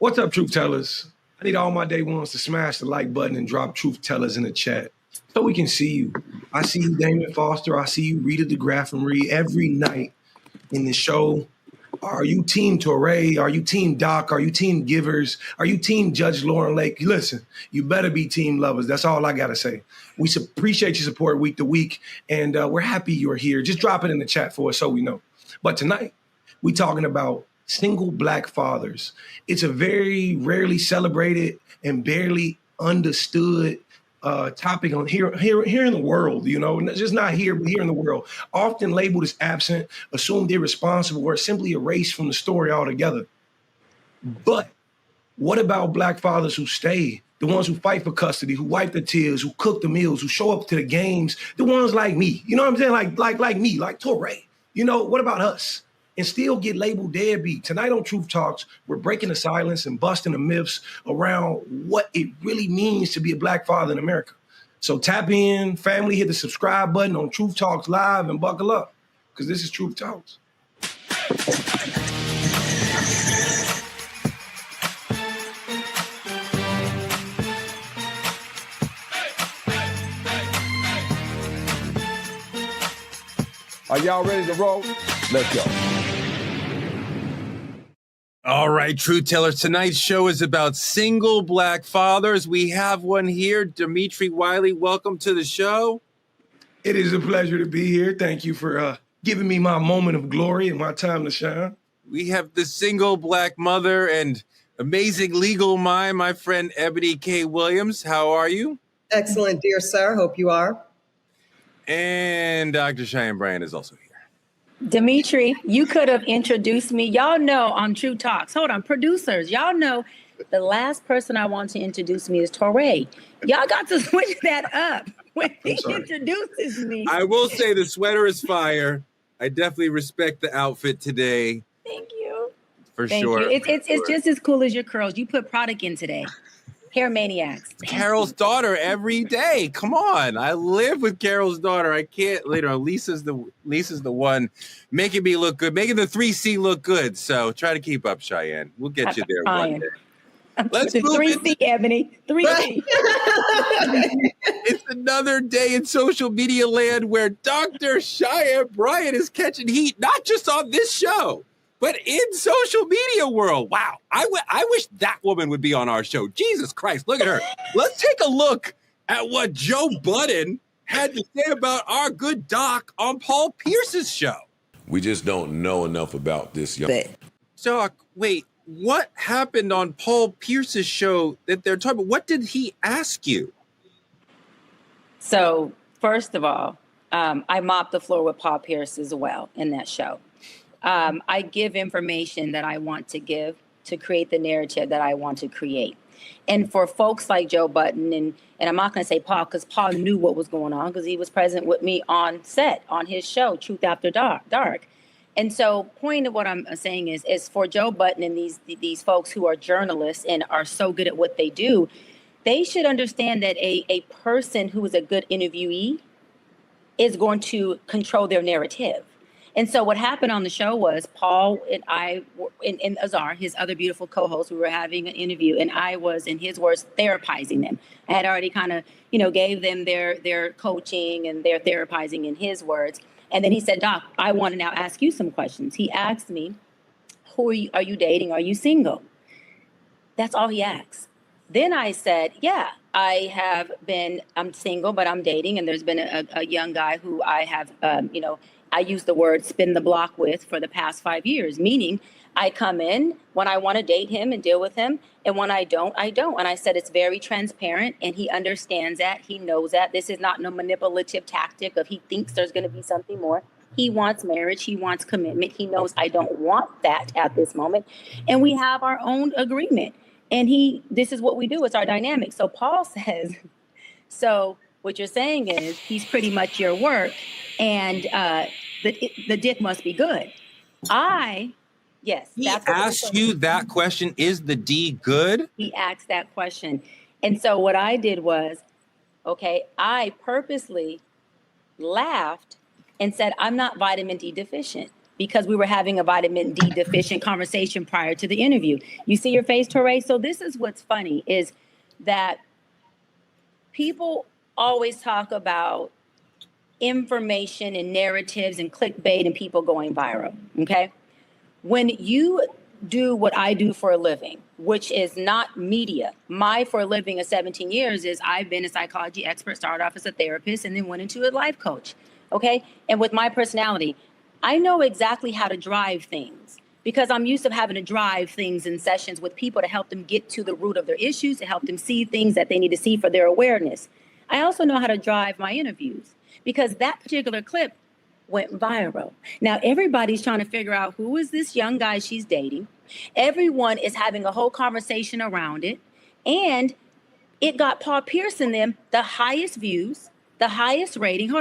What's up, truth tellers? I need all my day ones to smash the like button and drop truth tellers in the chat so we can see you. I see you, Damon Foster. I see you, Rita DeGraff and Reed, every night in the show. Are you team Torrey? Are you team Doc? Are you team Givers? Are you team Judge Lauren Lake? Listen, you better be team lovers. That's all I got to say. We appreciate your support week to week, and we're happy you're here. Just drop it in the chat for us so we know. But tonight, we're talking about single Black fathers. It's a very rarely celebrated and barely understood topic on here in the world, just not here, but here in the world, often labeled as absent, assumed irresponsible, or simply erased from the story altogether. But what about Black fathers who stay, the ones who fight for custody, who wipe the tears, who cook the meals, who show up to the games, the ones like me, you know what I'm saying? Like me, like Torrey, what about us? And still get labeled deadbeat. Tonight on Truth Talks, we're breaking the silence and busting the myths around what it really means to be a Black father in America. So tap in, family, hit the subscribe button on Truth Talks Live and buckle up, because this is Truth Talks. Are y'all ready to roll? Let's go. All right, Truth Tellers, tonight's show is about single Black fathers. We have one here, Dimitri Wiley. Welcome to the show. It is a pleasure to be here. Thank you for giving me my moment of glory and my time to shine. We have the single Black mother and amazing legal mind, my friend Eboni K. Williams. How are you? Excellent, dear sir. Hope you are. And Dr. Cheyenne Bryant is also here. Dimitri, you could have introduced me. Y'all know on True Talks. Hold on, producers. Y'all know the last person I want to introduce me is Torrey. Y'all got to switch that up when he introduces me. I will say the sweater is fire. I definitely respect the outfit today. Thank you. For Thank sure. you. It's just as cool as your curls. You put product in today. Hair maniacs. Carol's daughter every day. Come on. I live with Carol's daughter. I can't Lisa's the one making me look good, making the 3C look good. So try to keep up, Cheyenne. We'll get you there one day. Let's move 3C, Eboni. 3C. It's another day in social media land where Dr. Cheyenne Bryant is catching heat, not just on this show, but in social media world. Wow. I wish that woman would be on our show. Jesus Christ, look at her. Let's take a look at what Joe Budden had to say about our good doc on Paul Pierce's show. We just don't know enough about this young. Doc, wait, what happened on Paul Pierce's show that they're talking about? What did he ask you? So, first of all, I mopped the floor with Paul Pierce as well in that show. I give information that I want to give to create the narrative that I want to create. And for folks like Joe Budden, and I'm not going to say Paul, because Paul knew what was going on because he was present with me on set on his show, Truth After Dark. And so point of what I'm saying is for Joe Budden and these folks who are journalists and are so good at what they do, they should understand that a person who is a good interviewee is going to control their narrative. And so what happened on the show was Paul and I, and Azar, his other beautiful co-host, we were having an interview, and I was, in his words, therapizing them. I had already kind of, gave them their coaching and their therapizing in his words. And then he said, Doc, I want to now ask you some questions. He asked me, are you dating? Are you single? That's all he asked. Then I said, yeah, I'm single, but I'm dating. And there's been a young guy who I have, I use the word spin the block with for the past 5 years, meaning I come in when I want to date him and deal with him. And when I don't, I don't. And I said, it's very transparent. And he understands that. He knows that. This is not no manipulative tactic of he thinks there's going to be something more. He wants marriage. He wants commitment. He knows I don't want that at this moment. And we have our own agreement. And this is what we do. It's our dynamic. So Paul says, so what you're saying is he's pretty much your work. And the dick must be good. Yes. He asked you that question, is the D good? He asked that question. And so what I did was, I purposely laughed and said, I'm not vitamin D deficient. because we were having a vitamin D deficient conversation prior to the interview. You see your face, Touré? So this is what's funny is that people always talk about information and narratives and clickbait and people going viral, okay? When you do what I do for a living, which is not media, my for a living of 17 years is I've been a psychology expert, started off as a therapist, and then went into a life coach, okay? And with my personality, I know exactly how to drive things because I'm used to having to drive things in sessions with people to help them get to the root of their issues, to help them see things that they need to see for their awareness. I also know how to drive my interviews because that particular clip went viral. Now, everybody's trying to figure out who is this young guy she's dating. Everyone is having a whole conversation around it. And it got Paul Pierce and them the highest views, the highest rating,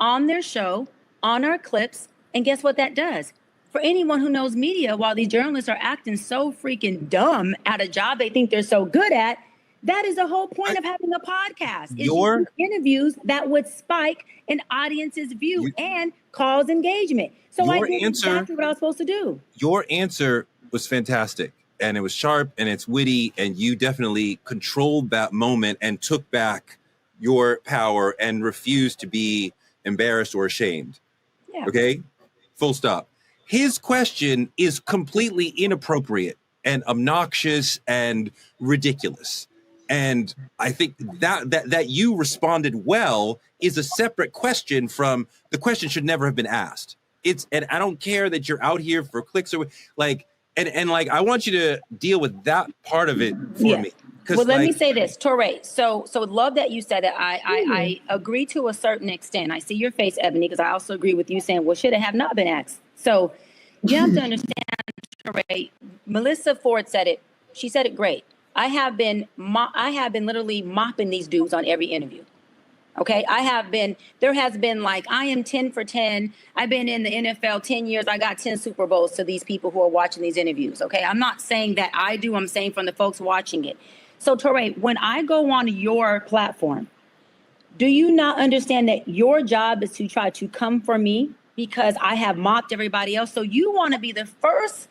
on their show, on our clips. And guess what that does? For anyone who knows media, while these journalists are acting so freaking dumb at a job they think they're so good at, that is the whole point of having a podcast. Is you do interviews that would spike an audience's view and cause engagement. So I did exactly what I was supposed to do. Your answer was fantastic, and it was sharp, and it's witty, and you definitely controlled that moment and took back your power and refused to be embarrassed or ashamed. Yeah. Okay? Full stop. His question is completely inappropriate and obnoxious and ridiculous. And I think that you responded well is a separate question from the question should never have been asked. And I don't care that you're out here for clicks or and I want you to deal with that part of it for me. Well, let me say this, Touré. So love that you said that. I agree to a certain extent. I see your face, Eboni, because I also agree with you saying, well, should it have not been asked? So you have to understand, Touré. Melissa Ford said it. She said it great. I have been literally mopping these dudes on every interview. Okay, there has been I am 10 for 10. I've been in the NFL 10 years. I got 10 Super Bowls to these people who are watching these interviews. Okay, I'm not saying that I do. I'm saying from the folks watching it. So Touré, when I go on your platform, do you not understand that your job is to try to come for me because I have mopped everybody else? So you want to be the first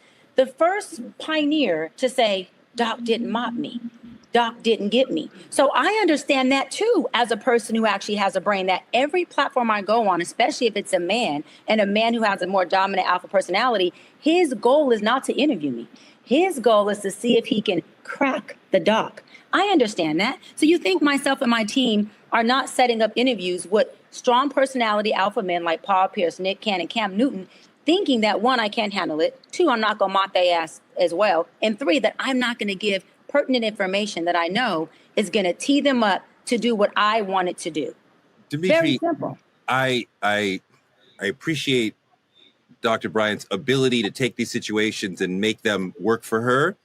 pioneer to say, Doc didn't mop me. Doc didn't get me. So I understand that too, as a person who actually has a brain, that every platform I go on, especially if it's a man and a man who has a more dominant alpha personality, his goal is not to interview me. His goal is to see if he can crack the doc. I understand that. So you think myself and my team are not setting up interviews with strong personality alpha men like Paul Pierce, Nick Cannon, Cam Newton, thinking that one, I can't handle it. Two, I'm not going to mop their ass as well. And three, that I'm not going to give pertinent information that I know is going to tee them up to do what I want it to do. Dimitri, very simple. I appreciate Dr. Bryant's ability to take these situations and make them work for her.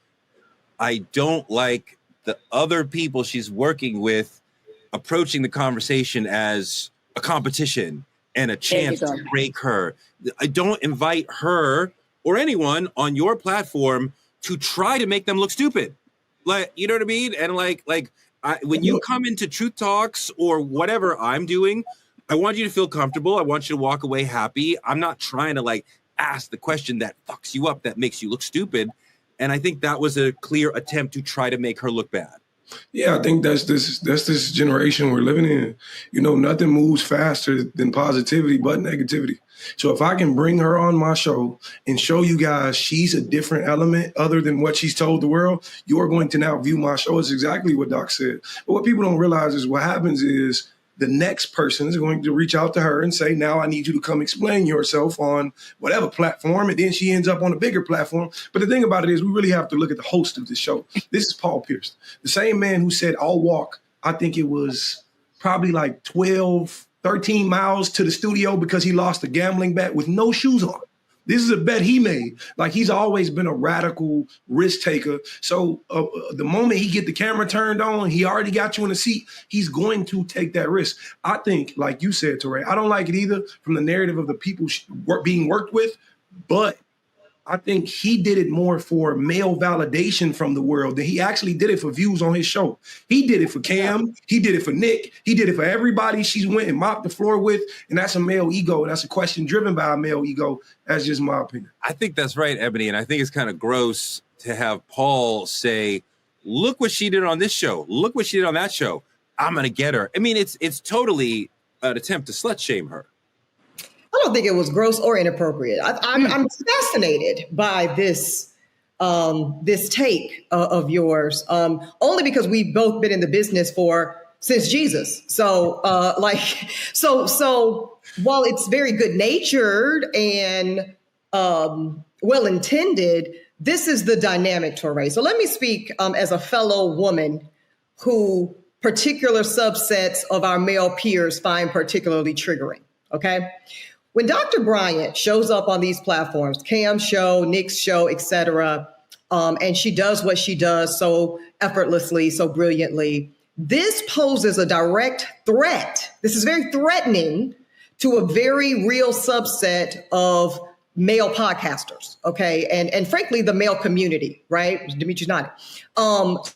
I don't like the other people she's working with approaching the conversation as a competition and a chance to break her. I don't invite her or anyone on your platform to try to make them look stupid. You know what I mean? And when you come into Truth Talks or whatever I'm doing, I want you to feel comfortable. I want you to walk away happy. I'm not trying to ask the question that fucks you up, that makes you look stupid. And I think that was a clear attempt to try to make her look bad. Yeah, I think that's this generation we're living in. Nothing moves faster than positivity but negativity. So if I can bring her on my show and show you guys she's a different element other than what she's told the world, you are going to now view my show as exactly what Doc said. But what people don't realize is what happens is the next person is going to reach out to her and say, now I need you to come explain yourself on whatever platform. And then she ends up on a bigger platform. But the thing about it is we really have to look at the host of the show. This is Paul Pierce, the same man who said, I'll walk, I think it was probably 13 miles to the studio because he lost a gambling bet with no shoes on. This is a bet he made. He's always been a radical risk taker. So the moment he get the camera turned on, he already got you in a seat. He's going to take that risk. I think, like you said, Touré, I don't like it either from the narrative of the people being worked with. But I think he did it more for male validation from the world than he actually did it for views on his show. He did it for Cam. He did it for Nick. He did it for everybody she's went and mopped the floor with. And that's a male ego. That's a question driven by a male ego. That's just my opinion. I think that's right, Eboni. And I think it's kind of gross to have Paul say, look what she did on this show. Look what she did on that show. I'm going to get her. I mean, it's totally an attempt to slut shame her. I don't think it was gross or inappropriate. I'm fascinated by this take of yours, only because we've both been in the business since Jesus. So so while it's very good natured and well intended, this is the dynamic, Torre. So let me speak as a fellow woman who particular subsets of our male peers find particularly triggering. Okay. When Dr. Bryant shows up on these platforms, Cam's show, Nick's show, et cetera, and she does what she does so effortlessly, so brilliantly, this poses a direct threat. This is very threatening to a very real subset of male podcasters, okay? And frankly, the male community, right? Dimitri's nodding.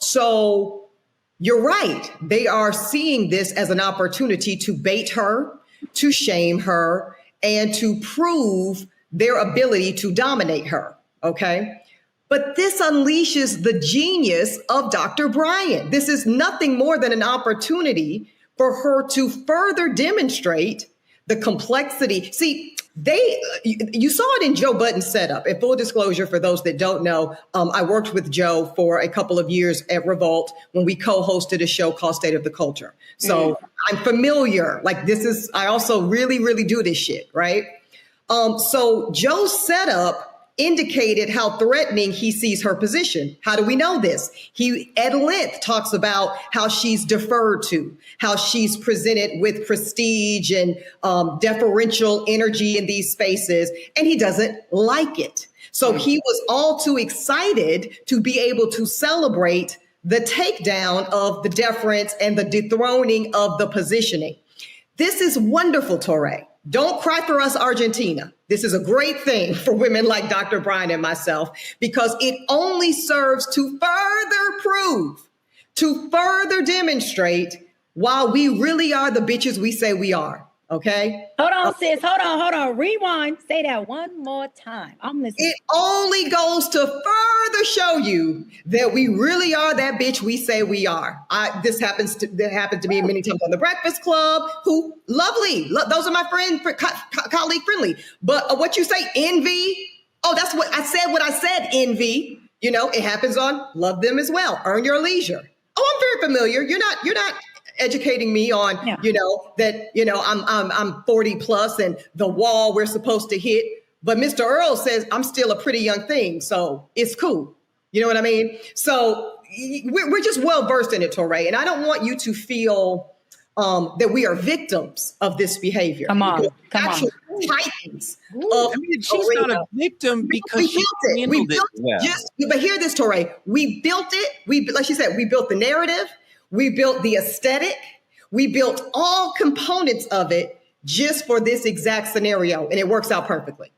So you're right. They are seeing this as an opportunity to bait her, to shame her, and to prove their ability to dominate her, okay? But this unleashes the genius of Dr. Bryant. This is nothing more than an opportunity for her to further demonstrate the complexity. See, you saw it in Joe Budden's setup. In full disclosure, for those that don't know, I worked with Joe for a couple of years at Revolt when we co-hosted a show called State of the Culture. So I'm familiar. I also really, really do this shit, right? So Joe's setup indicated how threatening he sees her position. How do we know this? He at length talks about how she's deferred to, how she's presented with prestige and deferential energy in these spaces, and he doesn't like it. So he was all too excited to be able to celebrate the takedown of the deference and the dethroning of the positioning. This is wonderful, Torre. Don't cry for us, Argentina. This is a great thing for women like Dr. Bryant and myself, because it only serves to further prove, to further demonstrate why we really are the bitches we say we are. Okay. Hold on, sis. Hold on. Rewind. Say that one more time. I'm listening. It only goes to further show you that we really are that bitch we say we are. This happened to me many times on the Breakfast Club. Who lovely. Those are my friend, colleague friendly. But what you say, envy. Oh, that's what I said. What I said, envy. You know, it happens on Love Them as well. Earn Your Leisure. Oh, I'm very familiar. You're not educating me on, I'm 40 plus and the wall we're supposed to hit. But Mr. Earl says I'm still a pretty young thing, so it's cool. You know what I mean? So we're just well versed in it, Torre. And I don't want you to feel that we are victims of this behavior. Come on. Titans. She's not a victim because she handled it well. But hear this, Torre. We built it. Like she said, we built the narrative. We built the aesthetic. We built all components of it just for this exact scenario, and it works out perfectly.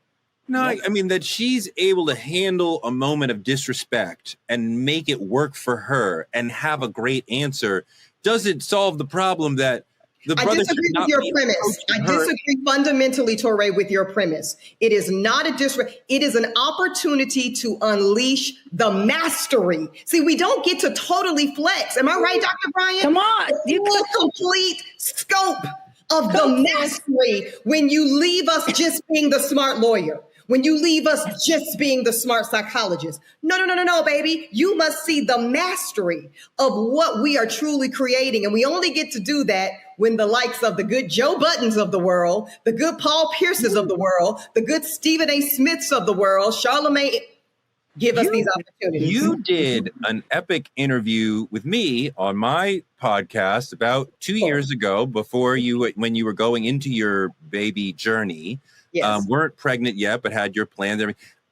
No, I mean that she's able to handle a moment of disrespect and make it work for her and have a great answer doesn't solve the problem that the brother. I disagree with your premise. I disagree fundamentally, Torre, with your premise. It is not a disrespect. It is an opportunity to unleash the mastery. See, we don't get to totally flex. Am I right, Dr. Bryant? Come on. The complete scope of the mastery when you leave us just being the smart lawyer. When you leave us just being the smart psychologist. No, baby. You must see the mastery of what we are truly creating. And we only get to do that when the likes of the good Joe Buddens of the world, the good Paul Pierces of the world, the good Stephen A. Smiths of the world, Charlemagne, give us these opportunities. You did an epic interview with me on my podcast about 2 years ago when you were going into your baby journey. Yes. Weren't pregnant yet, but had your plans.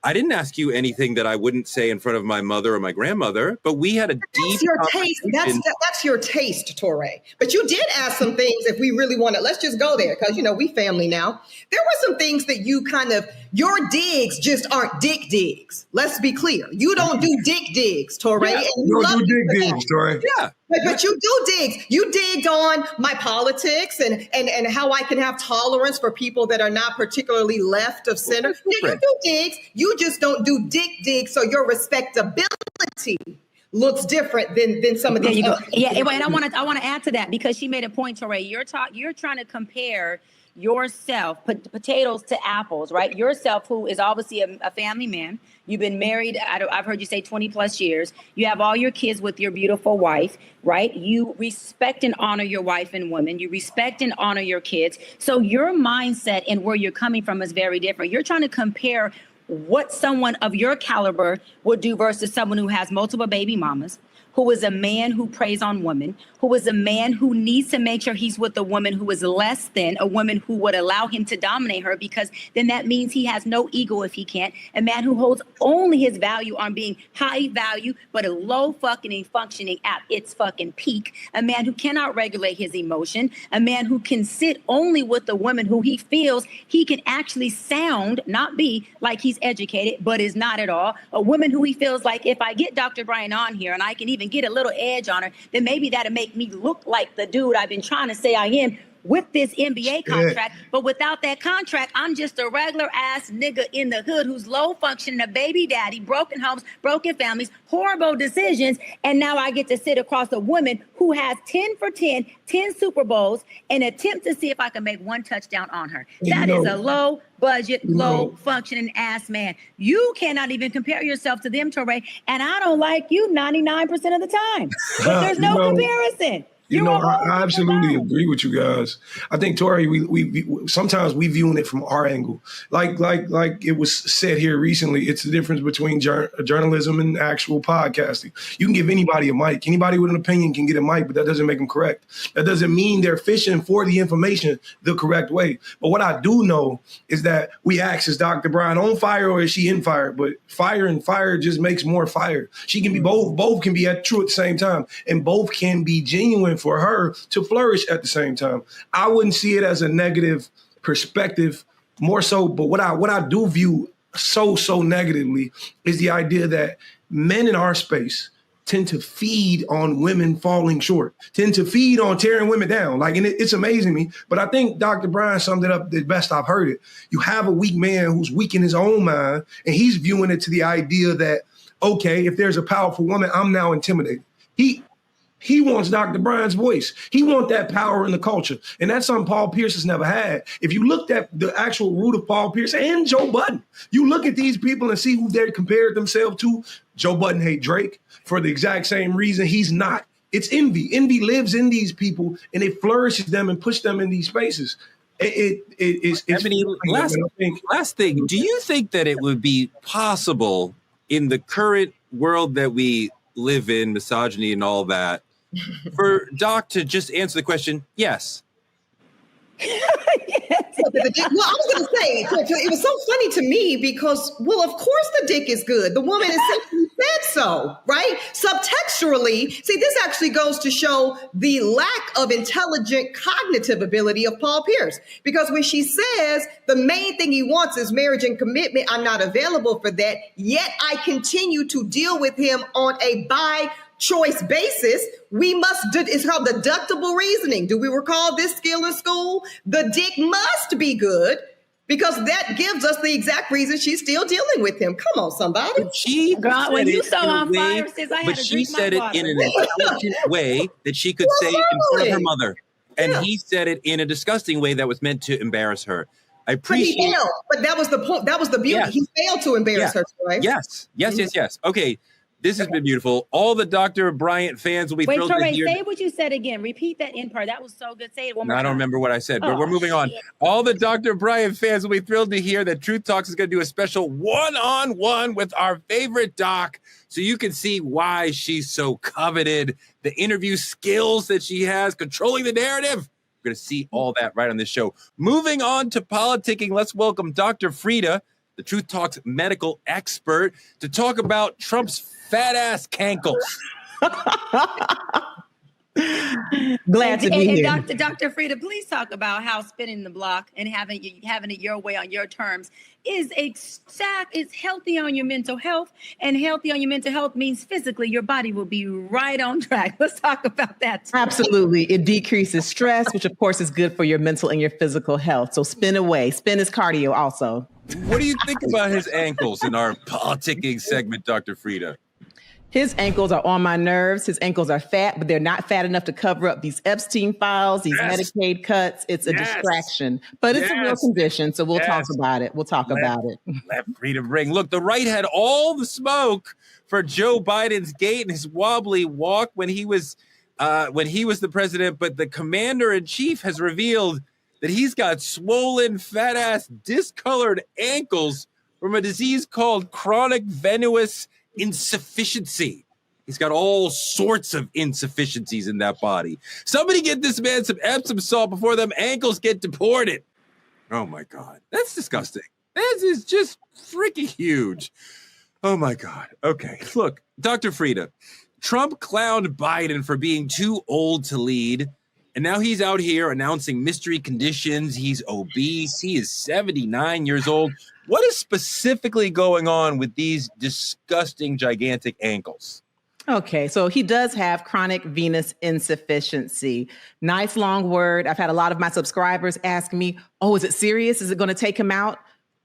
I didn't ask you anything that I wouldn't say in front of my mother or my grandmother, but we had a deep conversation. That's your taste, Torre. But you did ask some things if we really want to. Let's just go there because, we family now. There were some things that you kind of Your digs just aren't dick digs. Let's be clear. You don't do dick digs, Torre. Yeah, and you don't do dick digs, Torre. Yeah. But you do digs. You digged on my politics and how I can have tolerance for people that are not particularly left of center. Yeah, you do digs. You just don't do dick digs. So your respectability looks different than some of these. There you go. Yeah, and I want to add to that because she made a point, Torre. You're trying to compare yourself, potatoes to apples, right? Yourself, who is obviously a family man. You've been married, I've heard you say 20 plus years. You have all your kids with your beautiful wife, right? You respect and honor your wife and women. You respect and honor your kids. So your mindset and where you're coming from is very different. You're trying to compare what someone of your caliber would do versus someone who has multiple baby mamas, who is a man who preys on women, who is a man who needs to make sure he's with a woman who is less than, a woman who would allow him to dominate her, because then that means he has no ego if he can't. A man who holds only his value on being high value, but a low fucking functioning at its fucking peak. A man who cannot regulate his emotion. A man who can sit only with a woman who he feels he can actually sound, not be like he's educated, but is not at all. A woman who he feels like if I get Dr. Bryant on here and I can even get a little edge on her, then maybe that'll make me look like the dude I've been trying to say I am with this NBA contract. But without that contract, I'm just a regular ass nigga in the hood who's low functioning, a baby daddy, broken homes, broken families, horrible decisions. And now I get to sit across a woman who has 10 for 10 Super Bowls and attempt to see if I can make one touchdown on her. That is a low budget, low functioning ass man. You cannot even compare yourself to them, Torre. And I don't like you 99% of the time. But there's no comparison. I absolutely agree with you guys. I think, Tori, we sometimes we viewing it from our angle. Like it was said here recently, it's the difference between journalism and actual podcasting. You can give anybody a mic. Anybody with an opinion can get a mic, but that doesn't make them correct. That doesn't mean they're fishing for the information the correct way. But what I do know is that we ask, is Dr. Bryant on fire or is she in fire? But fire and fire just makes more fire. She can be both. Both can be true at the same time. And both can be genuine for her to flourish at the same time. I wouldn't see it as a negative perspective, more so, but what I do view so negatively is the idea that men in our space tend to feed on women falling short, tend to feed on tearing women down. And it's amazing me, but I think Dr. Bryant summed it up the best I've heard it. You have a weak man who's weak in his own mind, and he's viewing it to the idea that, okay, if there's a powerful woman, I'm now intimidated. He wants Dr. Bryant's voice. He wants that power in the culture. And that's something Paul Pierce has never had. If you looked at the actual root of Paul Pierce and Joe Budden, you look at these people and see who they compared themselves to. Joe Budden hate Drake for the exact same reason. He's not. It's envy. Envy lives in these people and it flourishes them and pushes them in these spaces. Last thing, do you think that it would be possible in the current world that we live in, misogyny and all that, for Doc to just answer the question, yes? Well, I was going to say, it was so funny to me because, well, of course the dick is good. The woman essentially said so, right? Subtextually, see, this actually goes to show the lack of intelligent cognitive ability of Paul Pierce. Because when she says the main thing he wants is marriage and commitment, I'm not available for that, yet I continue to deal with him on a by-choice basis, it's called deductible reasoning. Do we recall this skill in school? The dick must be good because that gives us the exact reason she's still dealing with him. Come on, somebody. She said it in an intelligent way that she could say in front of her mother. And he said it in a disgusting way that was meant to embarrass her. I appreciate it. But that was the point. That was the beauty. Yeah. He failed to embarrass her, right? Yes. Okay. This has been beautiful. All the Dr. Bryant fans will be thrilled to hear. Say what you said again. Repeat that end part. That was so good. Say it one more time. I don't remember what I said, but we're moving on. All the Dr. Bryant fans will be thrilled to hear that Truth Talks is going to do a special one-on-one with our favorite doc, so you can see why she's so coveted, the interview skills that she has, controlling the narrative. We're going to see all that right on this show. Moving on to politicking, let's welcome Dr. Frita, the Truth Talks medical expert, to talk about Trump's fat ass CANKLES. Glad to be here. And Dr. Frita, please talk about how spinning the block and having it your way on your terms is healthy on your mental health, and healthy on your mental health means physically your body will be right on track. Let's talk about that too. Absolutely. It decreases stress, which of course is good for your mental and your physical health. So spin away. Spin is cardio also. What do you think about his ankles in our politicking segment, Dr. Frita? His ankles are on my nerves. His ankles are fat, but they're not fat enough to cover up these Epstein files, these Medicaid cuts. It's a distraction, but it's a real condition. So we'll talk about it. We'll talk about it. Let Frita ring. Look, the right had all the smoke for Joe Biden's gait and his wobbly walk when he was the president. But the commander in chief has revealed that he's got swollen, fat ass, discolored ankles from a disease called chronic venous insufficiency. He's got all sorts of insufficiencies in that body. Somebody get this man some Epsom salt before them ankles get deported. Oh my God. That's disgusting. This is just freaking huge. Oh my God. Okay. Look, Dr. Frita, Trump clowned Biden for being too old to lead. And now he's out here announcing mystery conditions. He's obese. He is 79 years old. What is specifically going on with these disgusting, gigantic ankles? Okay, so he does have chronic venous insufficiency. Nice long word. I've had a lot of my subscribers ask me, oh, is it serious? Is it going to take him out?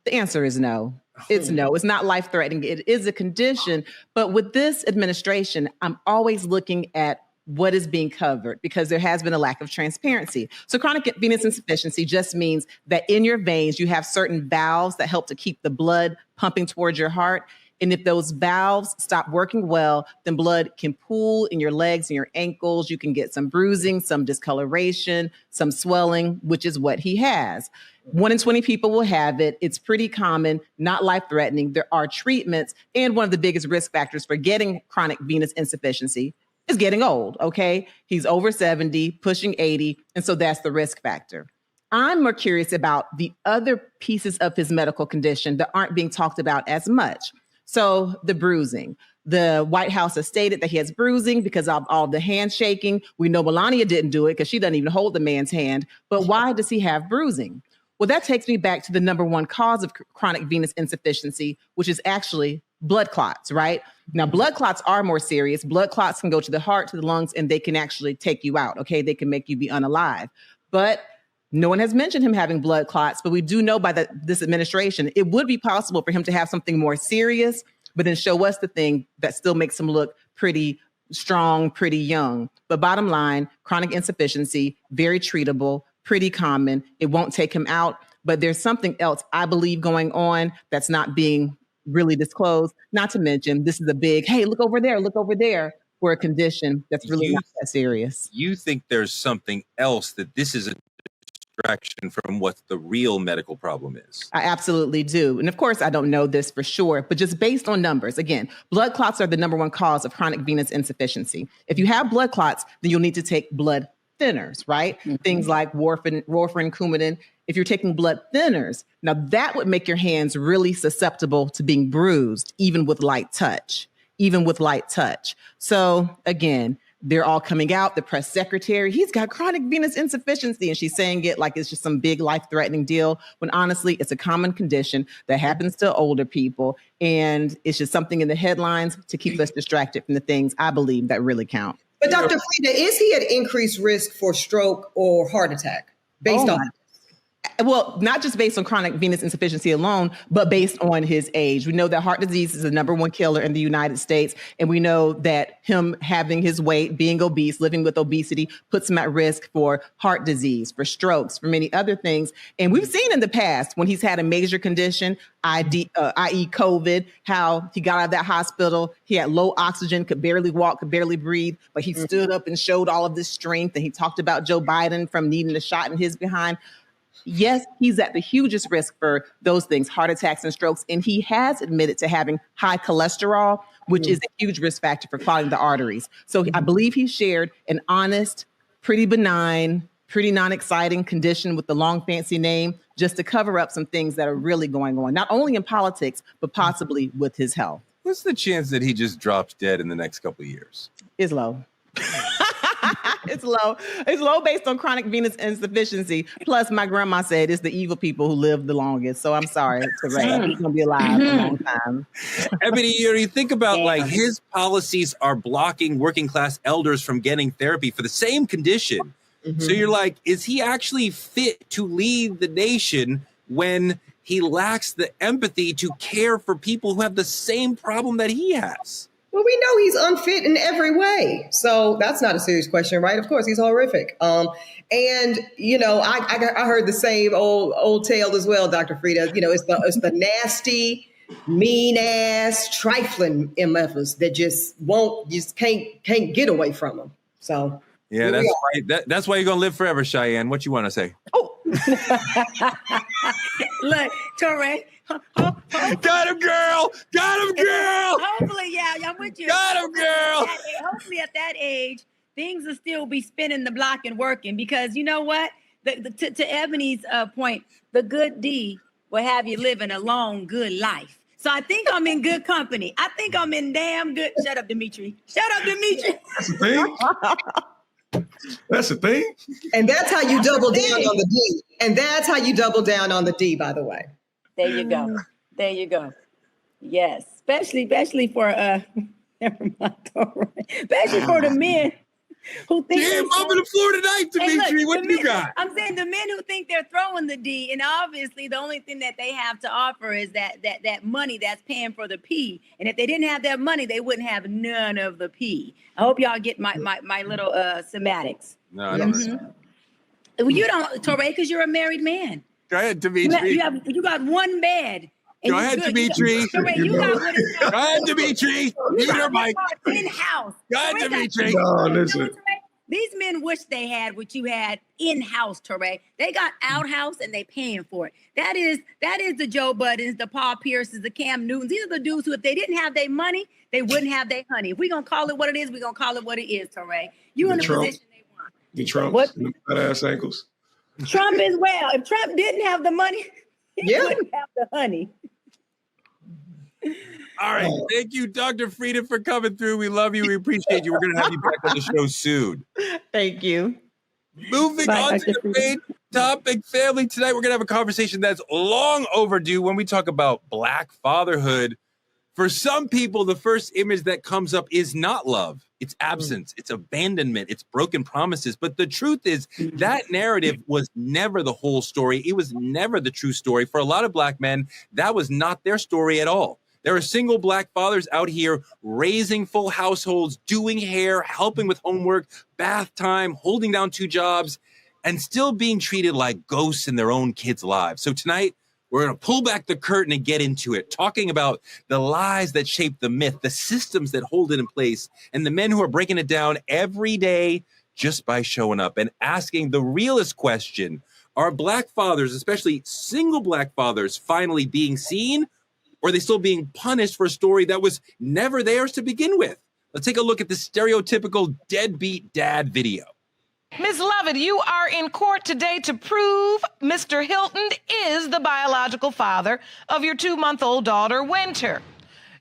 The answer is no. It's no. It's not life-threatening. It is a condition. But with this administration, I'm always looking at what is being covered because there has been a lack of transparency. So chronic venous insufficiency just means that in your veins, you have certain valves that help to keep the blood pumping towards your heart. And if those valves stop working well, then blood can pool in your legs and your ankles. You can get some bruising, some discoloration, some swelling, which is what he has. 1 in 20 people will have it. It's pretty common, not life-threatening. There are treatments. And one of the biggest risk factors for getting chronic venous insufficiency is getting old, okay? He's over 70, pushing 80, and so that's the risk factor. I'm more curious about the other pieces of his medical condition that aren't being talked about as much. So the bruising. The White House has stated that he has bruising because of all the handshaking. We know Melania didn't do it because she doesn't even hold the man's hand. But why does he have bruising? Well, that takes me back to the number one cause of chronic venous insufficiency, which is actually blood clots, right? Now, blood clots are more serious. Blood clots can go to the heart, to the lungs, and they can actually take you out, okay? They can make you be unalive. But no one has mentioned him having blood clots, but we do know by this administration, it would be possible for him to have something more serious, but then show us the thing that still makes him look pretty strong, pretty young. But bottom line, chronic insufficiency, very treatable, pretty common. It won't take him out, but there's something else I believe going on that's not being really disclosed. Not to mention, this is a big, hey, look over there for a condition that's really not that serious. You think there's something else, that this is a distraction from what the real medical problem is? I absolutely do. And of course, I don't know this for sure, but just based on numbers, again, blood clots are the number one cause of chronic venous insufficiency. If you have blood clots, then you'll need to take blood thinners, right? Mm-hmm. Things like warfarin, Coumadin. If you're taking blood thinners, now that would make your hands really susceptible to being bruised, even with light touch. So again, they're all coming out. The press secretary, he's got chronic venous insufficiency, and she's saying it like it's just some big life-threatening deal, when honestly, it's a common condition that happens to older people, and it's just something in the headlines to keep us distracted from the things I believe that really count. But Dr. Frita, is he at increased risk for stroke or heart attack based on? Well, not just based on chronic venous insufficiency alone, but based on his age. We know that heart disease is the number one killer in the United States. And we know that him having his weight, being obese, living with obesity, puts him at risk for heart disease, for strokes, for many other things. And we've seen in the past when he's had a major condition, i.e. COVID, how he got out of that hospital. He had low oxygen, could barely walk, could barely breathe, but he stood up and showed all of this strength. And he talked about Joe Biden from needing a shot in his behind. Yes, he's at the hugest risk for those things, heart attacks and strokes. And he has admitted to having high cholesterol, which is a huge risk factor for clogging the arteries. So I believe he shared an honest, pretty benign, pretty non-exciting condition with the long fancy name, just to cover up some things that are really going on, not only in politics, but possibly with his health. What's the chance that he just drops dead in the next couple of years? Is low. It's low. It's low based on chronic venous insufficiency. Plus, my grandma said it's the evil people who live the longest. So I'm sorry, Teray. He's gonna be alive a long time. Eboni, you think about like his policies are blocking working class elders from getting therapy for the same condition. So you're like, is he actually fit to lead the nation when he lacks the empathy to care for people who have the same problem that he has? Well, we know he's unfit in every way. So that's not a serious question, right? Of course, he's horrific. And, you know, I heard the same old tale as well, Dr. Frita. You know, it's the nasty, mean ass, trifling MFers that just can't get away from him. So yeah, that's why you're gonna live forever, Cheyenne. What you want to say? Oh, look, Torre. Got him, girl. Got him, girl. Hopefully, yeah, I'm with you. Got him, girl. Hopefully, at that age, things will still be spinning the block and working, because you know what? To Ebony's point, the good D will have you living a long, good life. So I think I'm in good company. I think I'm in damn good. Shut up, Dimitri. Shut up, Dimitri. That's the thing. That's the thing. And that's how you double down on the D. And that's how you double down on the D, by the way. There you go. There you go. Yes. Especially for never mind. Especially for the men who think damn, I'm on the floor tonight, Dimitri. Hey, what do you got? I'm saying the men who think they're throwing the D, and obviously the only thing that they have to offer is that money that's paying for the P. And if they didn't have that money, they wouldn't have none of the P. I hope y'all get my little semantics. No, I don't know. Well, you don't, Torre, because you're a married man. Go ahead, Dimitri. You got one bed. Go ahead, Dimitri. Go ahead, Dimitri. Mute her mic. In-house. Go ahead, Dimitri. No, listen. These men wish they had what you had in-house, Torre. They got outhouse and they paying for it. That is the Joe Buddens, the Paul Pierces, the Cam Newtons. These are the dudes who, if they didn't have their money, they wouldn't have their honey. If we're going to call it what it is, we're going to call it what it is, Torre. You in the position they want. The Trump, fat ass ankles. Trump as well. If Trump didn't have the money, he wouldn't have the honey. All right. Thank you, Dr. Frita, for coming through. We love you. We appreciate you. We're going to have you back on the show soon. Thank you. Moving on to the main topic, family. Tonight, we're going to have a conversation that's long overdue when we talk about Black fatherhood. For some people, the first image that comes up is not love. It's absence. It's abandonment. It's broken promises. But the truth is that narrative was never the whole story. It was never the true story. For a lot of Black men, that was not their story at all. There are single Black fathers out here raising full households, doing hair, helping with homework, bath time, holding down 2 jobs, and still being treated like ghosts in their own kids' lives. So tonight, we're going to pull back the curtain and get into it, talking about the lies that shape the myth, the systems that hold it in place, and the men who are breaking it down every day just by showing up and asking the realest question: are Black fathers, especially single Black fathers, finally being seen? Or are they still being punished for a story that was never theirs to begin with? Let's take a look at the stereotypical deadbeat dad video. Ms. Lovett, you are in court today to prove Mr. Hilton is the biological father of your 2-month-old daughter, Winter.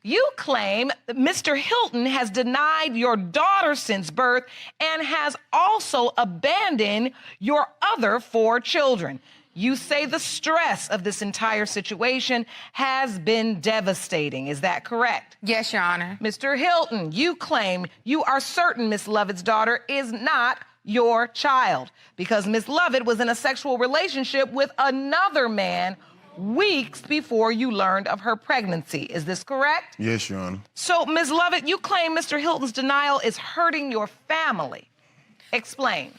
You claim that Mr. Hilton has denied your daughter since birth and has also abandoned your other 4 children. You say the stress of this entire situation has been devastating. Is that correct? Yes, Your Honor. Mr. Hilton, you claim you are certain Miss Lovett's daughter is not your child because Miss Lovett was in a sexual relationship with another man weeks before you learned of her pregnancy. Is this correct? Yes, Your Honor. So, Ms. Lovett, you claim Mr. Hilton's denial is hurting your family. Explain.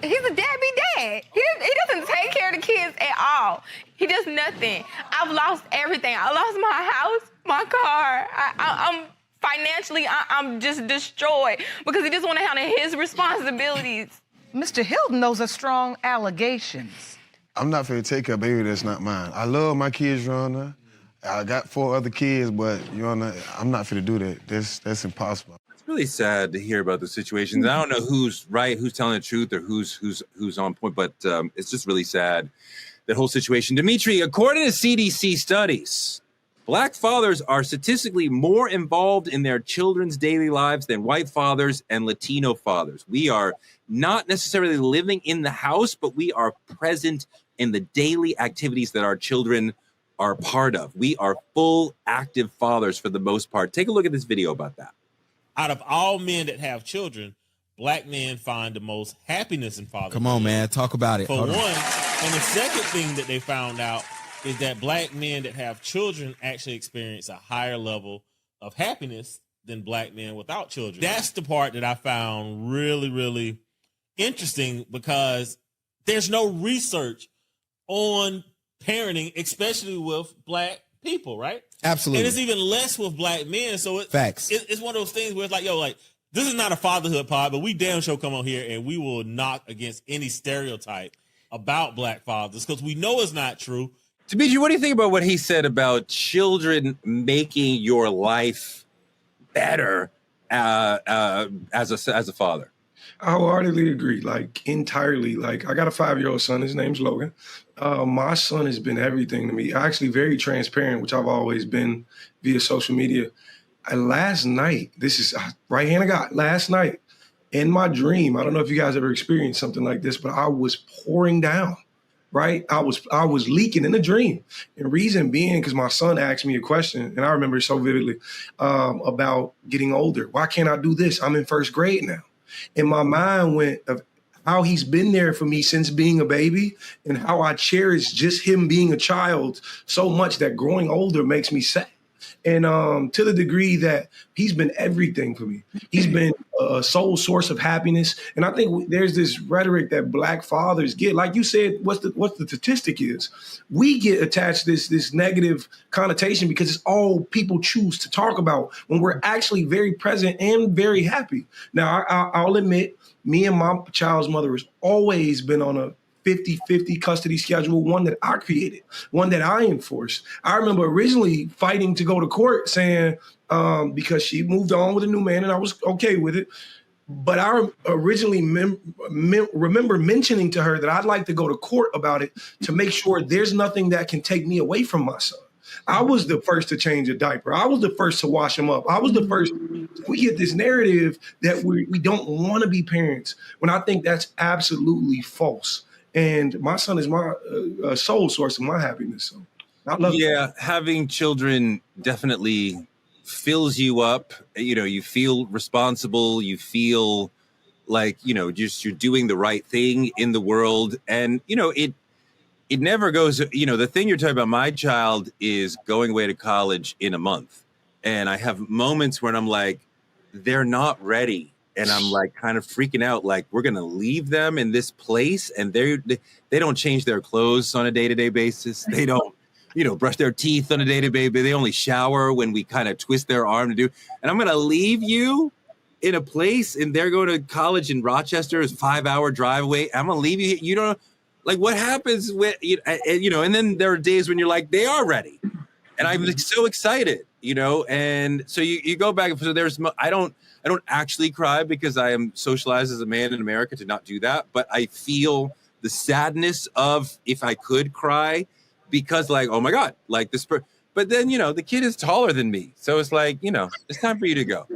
He's a deadbeat dad. He doesn't take care of the kids at all. He does nothing. I've lost everything. I lost my house, my car. I'm financially, I'm just destroyed because he just want to handle his responsibilities. Mr. Hilton, those are strong allegations. I'm not finna take a baby that's not mine. I love my kids, Your Honor. I got 4 other kids, but, Your Honor, I'm not finna do that. That's impossible. It's really sad to hear about the situations. I don't know who's right, who's telling the truth, or who's on point, but it's just really sad, that whole situation. Dimitri, according to CDC studies, Black fathers are statistically more involved in their children's daily lives than white fathers and Latino fathers. We are not necessarily living in the house, but we are present in the daily activities that our children are part of. We are full active fathers for the most part. Take a look at this video about that. Out of all men that have children, Black men find the most happiness in fatherhood. Come on, man. Talk about it. For one. And the second thing that they found out is that Black men that have children actually experience a higher level of happiness than Black men without children. That's the part that I found really, really interesting, because there's no research on parenting, especially with Black people, right? Absolutely. And it's even less with Black men. So Facts. It's one of those things where it's like, yo, like, this is not a fatherhood pod, but we damn sure come on here and we will knock against any stereotype about Black fathers, because we know it's not true. Demetri, what do you think about what he said about children making your life better as a father? I wholeheartedly agree, like entirely. Like, I got a 5-year-old son. His name's Logan. My son has been everything to me. Actually, very transparent, which I've always been via social media. Last night, this is right hand of God. Last night, in my dream, I don't know if you guys ever experienced something like this, but I was pouring down. Right, I was leaking in a dream, and reason being because my son asked me a question, and I remember it so vividly about getting older. Why can't I do this? I'm in first grade now. And my mind went of how he's been there for me since being a baby, and how I cherish just him being a child so much that growing older makes me sad. And to the degree that he's been everything for me. He's been a sole source of happiness. And I think there's this rhetoric that Black fathers get. Like you said, what's the statistic is? We get attached this negative connotation because it's all people choose to talk about when we're actually very present and very happy. Now, I'll admit, me and my child's mother has always been on a 50-50 custody schedule, one that I created, one that I enforced. I remember originally fighting to go to court saying, because she moved on with a new man and I was okay with it. But I originally remember mentioning to her that I'd like to go to court about it to make sure there's nothing that can take me away from my son. I was the first to change a diaper. I was the first to wash him up. I was the first. We get this narrative that we don't want to be parents, when I think that's absolutely false. And my son is my sole source of my happiness. So I love it. Having children definitely fills you up. You know, you feel responsible. You feel like, you know, just you're doing the right thing in the world. And, you know, it never goes, you know, the thing you're talking about, my child is going away to college in a month. And I have moments when I'm like, they're not ready. And I'm like kind of freaking out, like we're going to leave them in this place and they don't change their clothes on a day-to-day basis. They don't, you know, brush their teeth on a day-to-day basis. They only shower when we kind of twist their arm to do. And I'm going to leave you in a place, and they're going to college in Rochester, is 5-hour drive away. I'm going to leave you. You don't like what happens with, you know, and then there are days when you're like, they are ready. And I'm so excited, you know? And so you go back. So I don't actually cry because I am socialized as a man in America to not do that. But I feel the sadness of if I could cry because like, oh my God, like this. But then, you know, the kid is taller than me. So it's like, you know, it's time for you to go.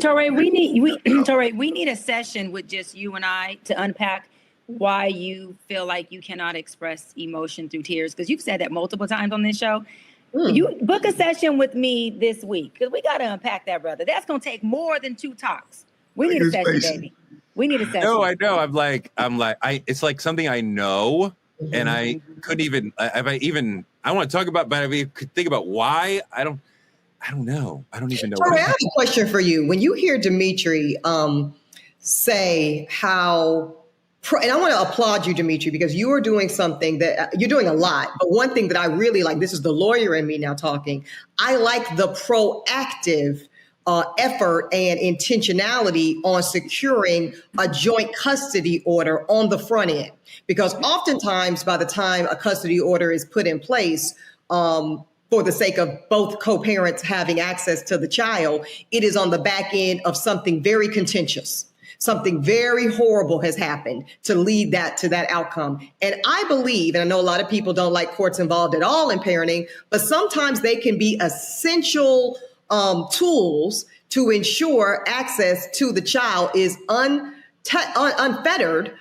Torre, we need a session with just you and I to unpack why you feel like you cannot express emotion through tears. Because you've said that multiple times on this show. You book a session with me this week because we got to unpack that, brother. That's going to take more than 2 talks. We need a session, baby. We need a session. No, I know. It's like something I know, and I couldn't even. I want to talk about, but I could think about why. I don't know. I don't even know. Sorry, I have a question for you. When you hear Demetri say how. And I want to applaud you, Demetri, because you are doing something that you're doing a lot. But one thing that I really like, this is the lawyer in me now talking. I like the proactive effort and intentionality on securing a joint custody order on the front end. Because oftentimes by the time a custody order is put in place, for the sake of both co-parents having access to the child, it is on the back end of something very contentious. Something very horrible has happened to lead that to that outcome. And I believe, and I know a lot of people don't like courts involved at all in parenting, but sometimes they can be essential tools to ensure access to the child is unfettered,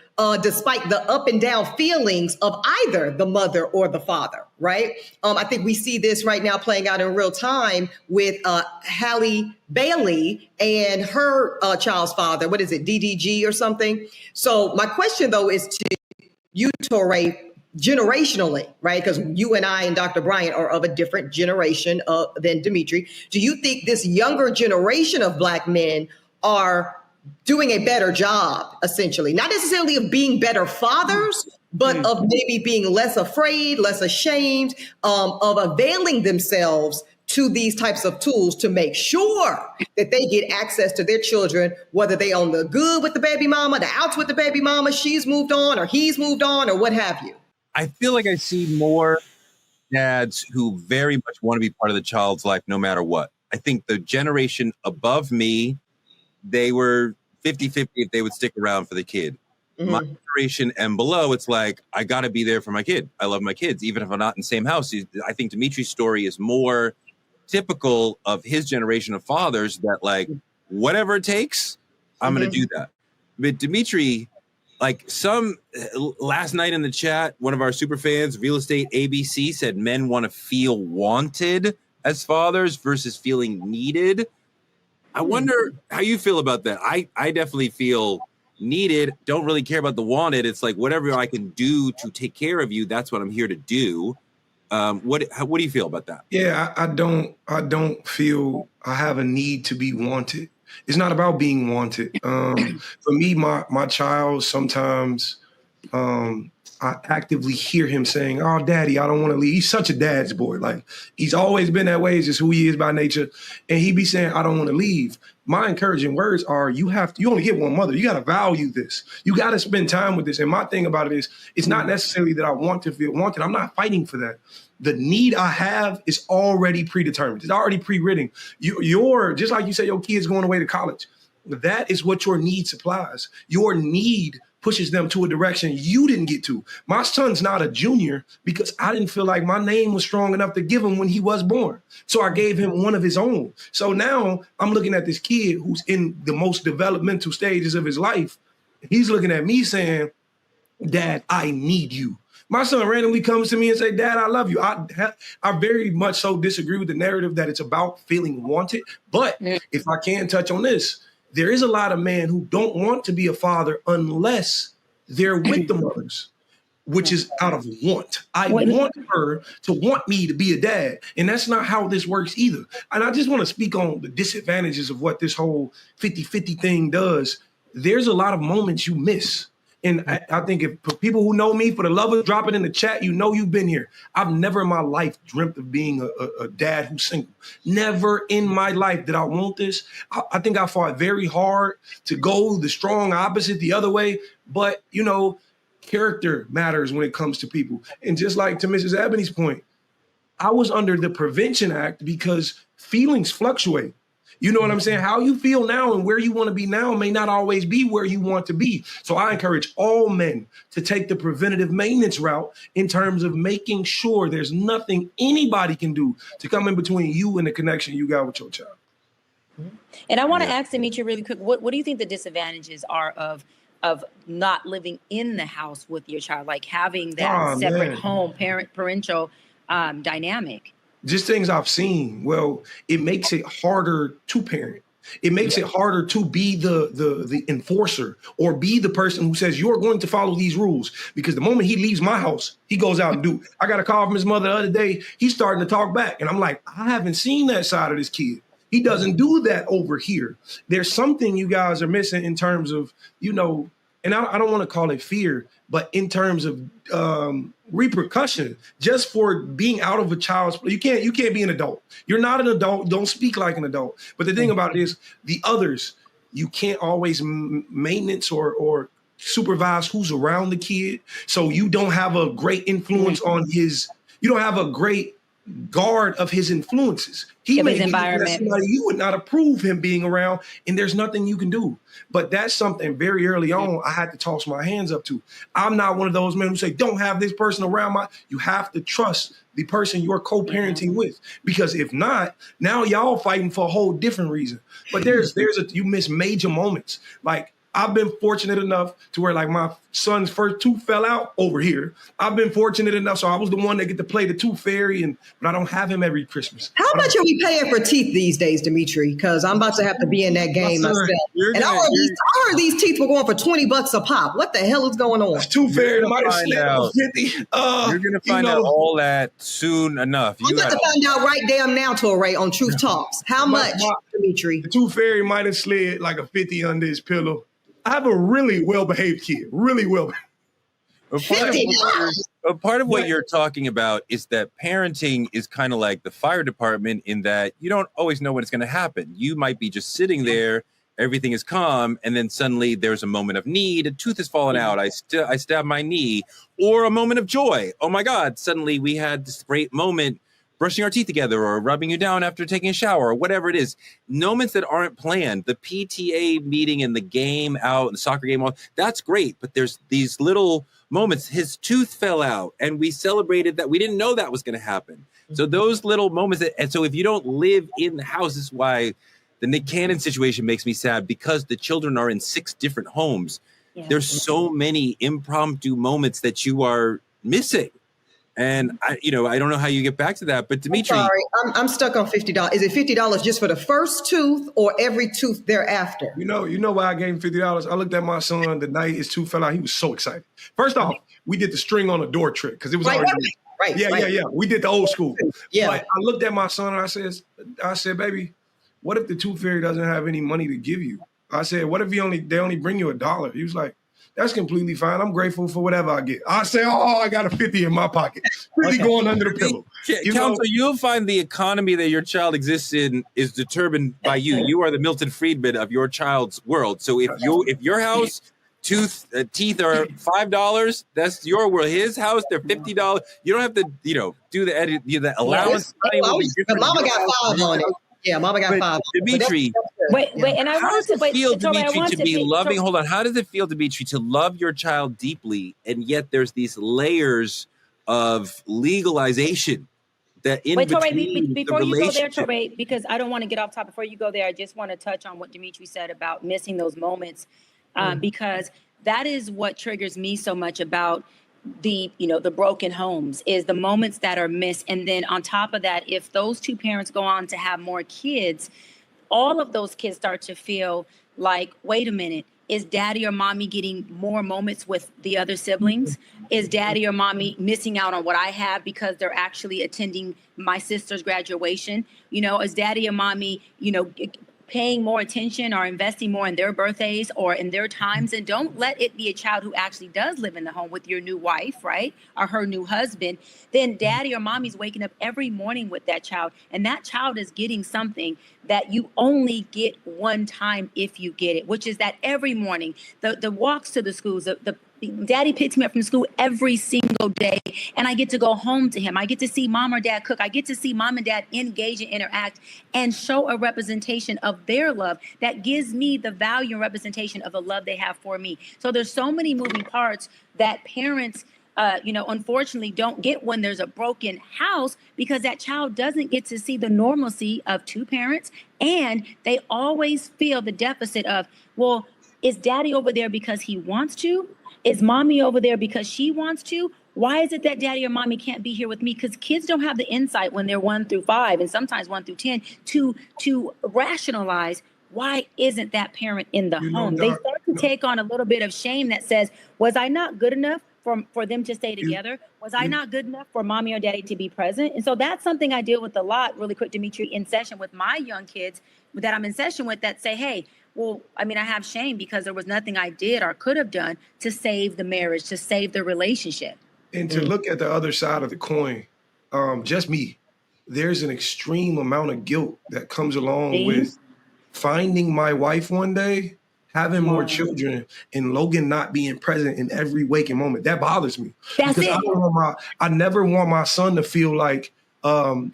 despite the up and down feelings of either the mother or the father, right? I think we see this right now playing out in real time with Halle Bailey and her child's father. What is it, DDG or something? So my question, though, is to you, Torre, generationally, right? Because you and I and Dr. Bryant are of a different generation than Dimitri. Do you think this younger generation of Black men are doing a better job, essentially, not necessarily of being better fathers, but of maybe being less afraid, less ashamed, of availing themselves to these types of tools to make sure that they get access to their children, whether they on the good with the baby mama, the outs with the baby mama, she's moved on or he's moved on or what have you? I feel like I see more dads who very much want to be part of the child's life no matter what. I think the generation above me, they were 50-50 if they would stick around for the kid. Mm-hmm. My generation and below, it's like, I got to be there for my kid. I love my kids, even if I'm not in the same house. I think Dimitri's story is more typical of his generation of fathers that, like, whatever it takes, I'm going to do that. But Dimitri, like last night in the chat, one of our super fans, Real Estate ABC, said men want to feel wanted as fathers versus feeling needed. I wonder how you feel about that. I definitely feel needed, don't really care about the wanted. It's like whatever I can do to take care of you, that's what I'm here to do. What do you feel about that? Yeah, I don't feel I have a need to be wanted. It's not about being wanted. For me, my child, sometimes I actively hear him saying, "Oh, Daddy, I don't want to leave." He's such a dad's boy. Like, he's always been that way. It's just who he is by nature. And he be saying, "I don't want to leave." My encouraging words are, you only get one mother. You got to value this. You got to spend time with this. And my thing about it is, it's not necessarily that I want to feel wanted. I'm not fighting for that. The need I have is already predetermined. It's already pre-written. You're just like you say, your kid's going away to college. That is what your need supplies. Your need pushes them to a direction you didn't get to. My son's not a junior because I didn't feel like my name was strong enough to give him when he was born. So I gave him one of his own. So now I'm looking at this kid who's in the most developmental stages of his life. He's looking at me saying, "Dad, I need you." My son randomly comes to me and say, "Dad, I love you." I very much so disagree with the narrative that it's about feeling wanted. But if I can touch on this, there is a lot of men who don't want to be a father unless they're with the mothers, which is out of want. I want her to want me to be a dad. And that's not how this works either. And I just want to speak on the disadvantages of what this whole 50-50 thing does. There's a lot of moments you miss. And I think if for people who know me, for the love of drop it in the chat, you know you've been here. I've never in my life dreamt of being a dad who's single. Never in my life did I want this. I think I fought very hard to go the strong opposite the other way. But, you know, character matters when it comes to people. And just like to Mrs. Ebony's point, I was under the Prevention Act because feelings fluctuate. You know what I'm saying? How you feel now and where you want to be now may not always be where you want to be. So I encourage all men to take the preventative maintenance route in terms of making sure there's nothing anybody can do to come in between you and the connection you got with your child. And I want to ask Dimitri really quick, what do you think the disadvantages are of not living in the house with your child, like having that separate home parental dynamic? Just things I've seen. Well, it makes it harder to parent. It makes it harder to be the enforcer or be the person who says you're going to follow these rules. Because the moment he leaves my house, he goes out and do. I got a call from his mother the other day. He's starting to talk back. And I'm like, I haven't seen that side of this kid. He doesn't do that over here. There's something you guys are missing in terms of, you know, and I don't want to call it fear, but in terms of repercussion, just for being out of a child's play. You can't be an adult. You're not an adult. Don't speak like an adult. But the thing about it is the others, you can't always maintenance or supervise who's around the kid. So you don't have a great influence on you don't have a great guard of his influences. He Of may his be environment. somebody you would not approve him being around, and there's nothing you can do. But that's something very early on I had to toss my hands up to. I'm not one of those men who say, don't have this person around you have to trust the person you're co-parenting with. Because if not, now y'all fighting for a whole different reason. But you miss major moments. Like, I've been fortunate enough to where, like, my son's first tooth fell out over here. I've been fortunate enough, so I was the one that get to play the tooth fairy, but I don't have him every Christmas. How much are we paying for teeth these days, Dimitri? Because I'm about to have to be in that game myself. And I heard these teeth were going for $20 a pop. What the hell is going on? Tooth fairy might have slipped out. 50. You're gonna find out all that soon enough. I'm about to find out right damn now, Torre, on Truth Talks. How much, Dimitri? The tooth fairy might have slid like a 50 under his pillow. I have a really well-behaved kid, really well. A part of what you're talking about is that parenting is kind of like the fire department in that you don't always know when it's going to happen. You might be just sitting there, everything is calm, and then suddenly there's a moment of need, a tooth has fallen out, I stab my knee, or a moment of joy. Oh my God, suddenly we had this great moment brushing our teeth together or rubbing you down after taking a shower or whatever it is. Moments that aren't planned, the PTA meeting and the game out, the soccer game, that's great. But there's these little moments. His tooth fell out and we celebrated that. We didn't know that was going to happen. So those little moments, and so if you don't live in the house, this is why the Nick Cannon situation makes me sad, because the children are in 6 different homes. Yeah. There's so many impromptu moments that you are missing. And I don't know how you get back to that, but Dimitri, I'm stuck on $50. Is it $50 just for the first tooth or every tooth thereafter? You know why I gave him $50? I looked at my son the night his tooth fell out. He was so excited. First off, we did the string on the door trick because it was already right. Yeah. We did the old school. Yeah. But I looked at my son and I said, baby, what if the tooth fairy doesn't have any money to give you? I said, what if they only bring you $1? He was like, that's completely fine. I'm grateful for whatever I get. I say, I got a 50 in my pocket. 50 going under the pillow. Counsel, you'll find the economy that your child exists in is determined by you. You are the Milton Friedman of your child's world. So if your house teeth are $5, that's your world. His house, they're $50. You don't have to, do the edit, the allowance. Mama got 5 on it. Yeah, Mama got 5. Dimitri, wait, and I want to feel, Dimitri, to be loving. Hold on, how does it feel, Dimitri, to love your child deeply, and yet there's these layers of legalization that in between before you go there, Torre, because I don't want to get off topic. Before you go there, I just want to touch on what Dimitri said about missing those moments, because that is what triggers me so much about the broken homes, is the moments that are missed. And then on top of that, if those 2 parents go on to have more kids, all of those kids start to feel like, wait a minute, is daddy or mommy getting more moments with the other siblings? Is daddy or mommy missing out on what I have because they're actually attending my sister's graduation? Is daddy or mommy, paying more attention or investing more in their birthdays or in their times? And don't let it be a child who actually does live in the home with your new wife, right? Or her new husband. Then daddy or mommy's waking up every morning with that child, and that child is getting something that you only get one time if you get it, which is that every morning, the walks to the schools, the daddy picks me up from school every single day, and I get to go home to him. I get to see mom or dad cook. I get to see mom and dad engage and interact and show a representation of their love that gives me the value and representation of the love they have for me. So there's so many moving parts that parents unfortunately don't get when there's a broken house, because that child doesn't get to see the normalcy of 2 parents, and they always feel the deficit of, well, is daddy over there because he wants to? Is mommy over there because she wants to? Why is it that daddy or mommy can't be here with me? Because kids don't have the insight when they're 1 through 5 and sometimes 1 through 10 to rationalize, why isn't that parent in the home? They start to take on a little bit of shame that says, was I not good enough for them to stay together? Was I not good enough for mommy or daddy to be present? And so that's something I deal with a lot, really quick, Dimitri, in session with my young kids that I'm in session with, that say, hey, well, I have shame because there was nothing I did or could have done to save the marriage, to save the relationship. And to look at the other side of the coin, just me, there's an extreme amount of guilt that comes along with finding my wife one day, having more children, and Logan not being present in every waking moment. That bothers me. That's because it. I never want my son to feel like,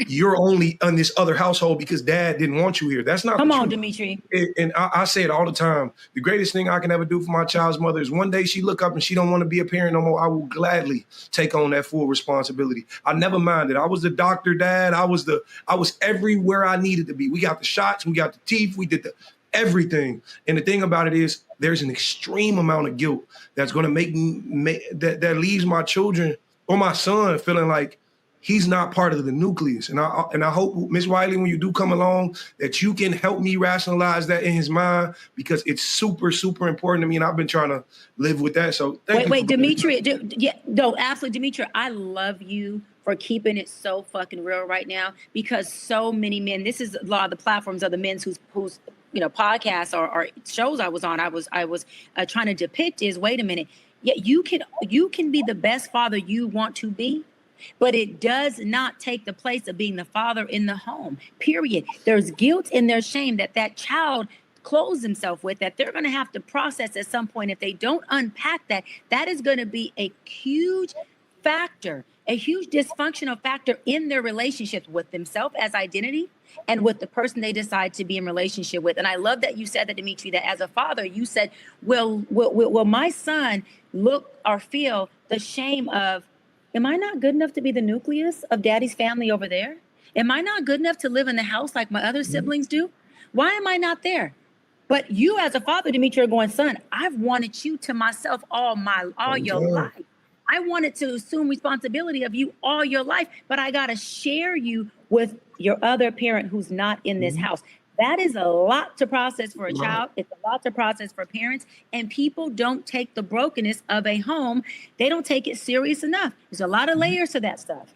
you're only in this other household because dad didn't want you here. That's not Come the on, truth. Dimitri. And I say it all the time. The greatest thing I can ever do for my child's mother is one day she look up and she don't want to be a parent no more. I will gladly take on that full responsibility. I never minded. I was the doctor dad. I was everywhere I needed to be. We got the shots, we got the teeth, we did the everything. And the thing about it is there's an extreme amount of guilt that's going to that leaves my children or my son feeling like he's not part of the nucleus. And I hope, Ms. Wiley, when you do come along, that you can help me rationalize that in his mind, because it's super, super important to me. And I've been trying to live with that. So wait, Dimitri. Absolutely, Dimitri. I love you for keeping it so fucking real right now, because so many men, this is a lot of the platforms of the men's whose podcasts or shows I was on, I was trying to depict is, wait a minute. Yeah, you can be the best father you want to be, but it does not take the place of being the father in the home, period. There's guilt and there's shame that child clothes himself with, that they're going to have to process at some point. If they don't unpack that is going to be a huge factor, a huge dysfunctional factor in their relationships with themselves as identity and with the person they decide to be in relationship with. And I love that you said that, Dimitri, that as a father, you said, will my son look or feel the shame of, am I not good enough to be the nucleus of daddy's family over there? Am I not good enough to live in the house like my other siblings do? Why am I not there? But you as a father, Dimitri, are going, son, I've wanted you to myself all your life. I wanted to assume responsibility of you all your life, but I got to share you with your other parent who's not in this house. That is a lot to process for a child. It's a lot to process for parents. And people don't take the brokenness of a home. They don't take it serious enough. There's a lot of layers to that stuff.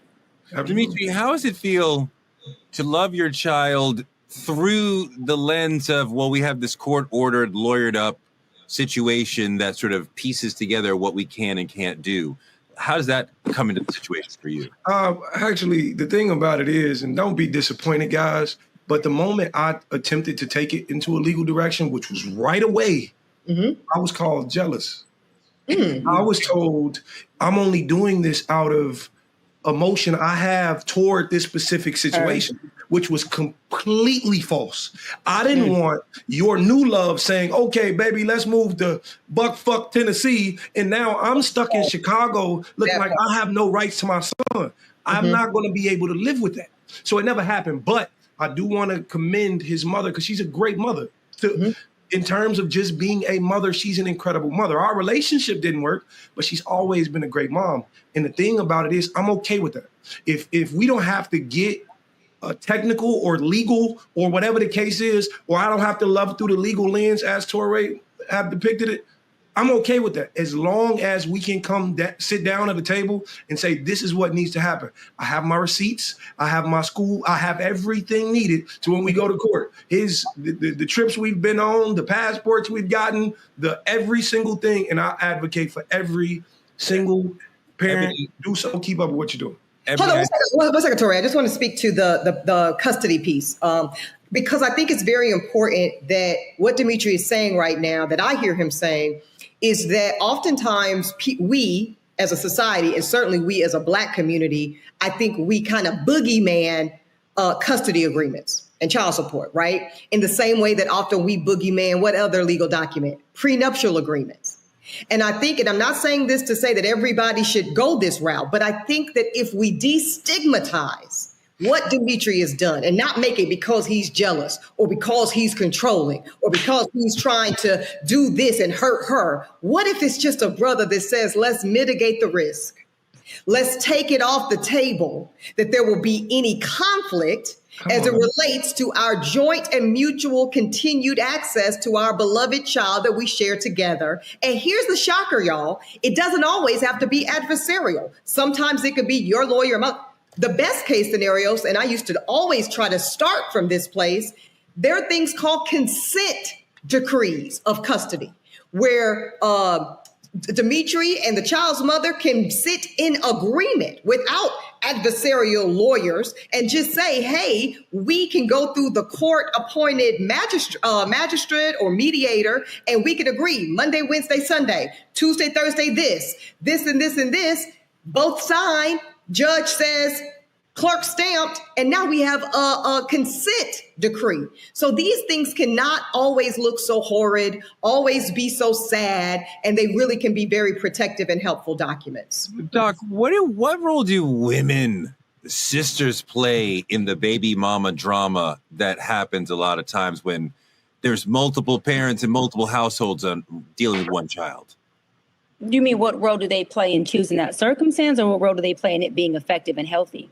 Dimitri, how does it feel to love your child through the lens of, well, we have this court-ordered, lawyered up situation that sort of pieces together what we can and can't do? How does that come into the situation for you? Actually, the thing about it is, and don't be disappointed, guys, but the moment I attempted to take it into a legal direction, which was right away, I was called jealous. I was told I'm only doing this out of emotion I have toward this specific situation, which was completely false. I didn't want your new love saying, okay, baby, let's move to Buckfuck, Tennessee. And now I'm stuck in Chicago looking like I have no rights to my son. I'm not going to be able to live with that. So it never happened. But I do want to commend his mother, because she's a great mother. In terms of just being a mother, she's an incredible mother. Our relationship didn't work, but she's always been a great mom. And the thing about it is, I'm okay with that. If we don't have to get technical or legal or whatever the case is, or I don't have to love through the legal lens as Torre have depicted it, I'm okay with that. As long as we can sit down at the table and say, this is what needs to happen. I have my receipts. I have my school. I have everything needed to when we go to court. The trips we've been on, the passports we've gotten, every single thing. And I advocate for every single parent. Do so. Keep up with what you're doing. Hold on one second, Tori. I just want to speak to the custody piece. Because I think it's very important that what Dimitri is saying right now, that I hear him saying, is that oftentimes we as a society, and certainly we as a Black community, I think we kind of boogeyman custody agreements and child support, right? In the same way that often we boogeyman what other legal document? Prenuptial agreements. And I think, and I'm not saying this to say that everybody should go this route, but I think that if we destigmatize what Dimitri has done and not make it because he's jealous or because he's controlling or because he's trying to do this and hurt her, what if it's just a brother that says, let's mitigate the risk? Let's take it off the table that there will be any conflict as it relates to our joint and mutual continued access to our beloved child that we share together. And here's the shocker, y'all. It doesn't always have to be adversarial. Sometimes it could be your lawyer. The best case scenarios, and I used to always try to start from this place, there are things called consent decrees of custody, where Dimitri and the child's mother can sit in agreement without adversarial lawyers and just say, hey, we can go through the court-appointed magistrate or mediator, and we can agree Monday, Wednesday, Sunday, Tuesday, Thursday, this, and this, and this. Both sign. Judge says, clerk stamped, and now we have a consent decree. So these things cannot always look so horrid, always be so sad, and they really can be very protective and helpful documents. Doc, what role do women, sisters, play in the baby mama drama that happens a lot of times when there's multiple parents in multiple households dealing with one child? You mean what role do they play in choosing that circumstance, or what role do they play in it being effective and healthy?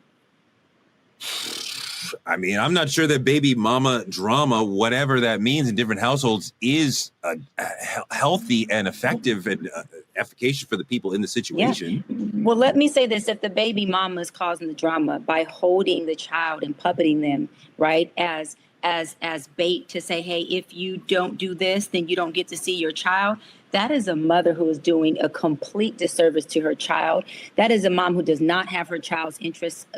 I mean, I'm not sure that baby mama drama, whatever that means in different households, is healthy and effective and efficacious for the people in the situation. Yeah. Well, let me say this. If the baby mama is causing the drama by holding the child and puppeting them, right, as bait to say, hey, if you don't do this, then you don't get to see your child. That is a mother who is doing a complete disservice to her child. That is a mom who does not have her child's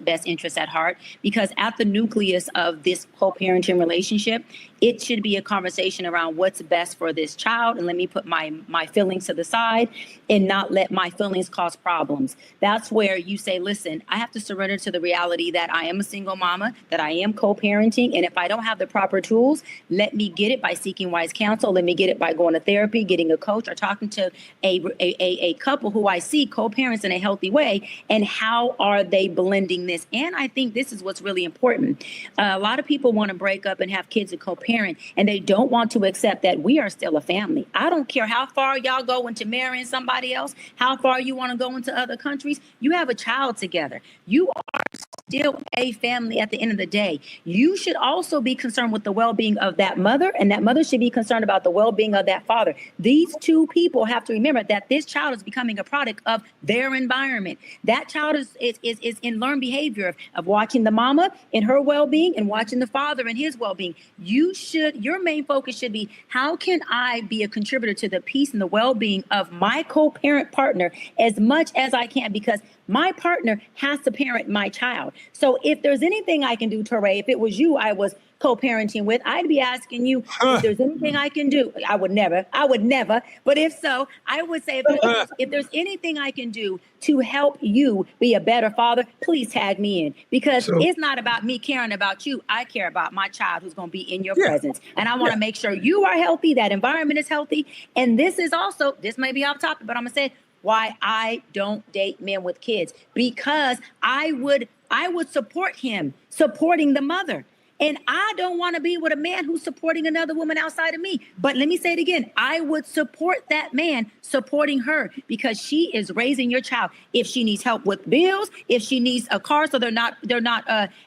best interest at heart, because at the nucleus of this co-parenting relationship, it should be a conversation around what's best for this child. And let me put my feelings to the side and not let my feelings cause problems. That's where you say, listen, I have to surrender to the reality that I am a single mama, that I am co-parenting. And if I don't have the proper tools, let me get it by seeking wise counsel. Let me get it by going to therapy, getting a coach, or talking to a couple who I see co-parents in a healthy way. And how are they blending this? And I think this is what's really important. A lot of people want to break up and have kids and co-parent, and they don't want to accept that we are still a family. I don't care how far y'all go into marrying somebody else, how far you want to go into other countries. You have a child together. You are still a family at the end of the day. You should also be concerned with the well-being of that mother, and that mother should be concerned about the well-being of that father. These two people have to remember that this child is becoming a product of their environment. That child is in learned behavior of watching the mama in her well-being and watching the father in his well-being. Your main focus should be, how can I be a contributor to the peace and the well-being of my co-parent partner as much as I can, because my partner has to parent my child. So if there's anything I can do, Touré, if it was you I was co-parenting with, I'd be asking you if there's anything I can do. I would never. But if so, I would say, if there's anything I can do to help you be a better father, please tag me in, because it's not about me caring about you. I care about my child who's going to be in your presence. And I want to make sure you are healthy, that environment is healthy. And this is also, this may be off topic, but I'm going to say why I don't date men with kids, because I would support him supporting the mother. And I don't want to be with a man who's supporting another woman outside of me. But let me say it again. I would support that man supporting her, because she is raising your child. If she needs help with bills, if she needs a car so they're not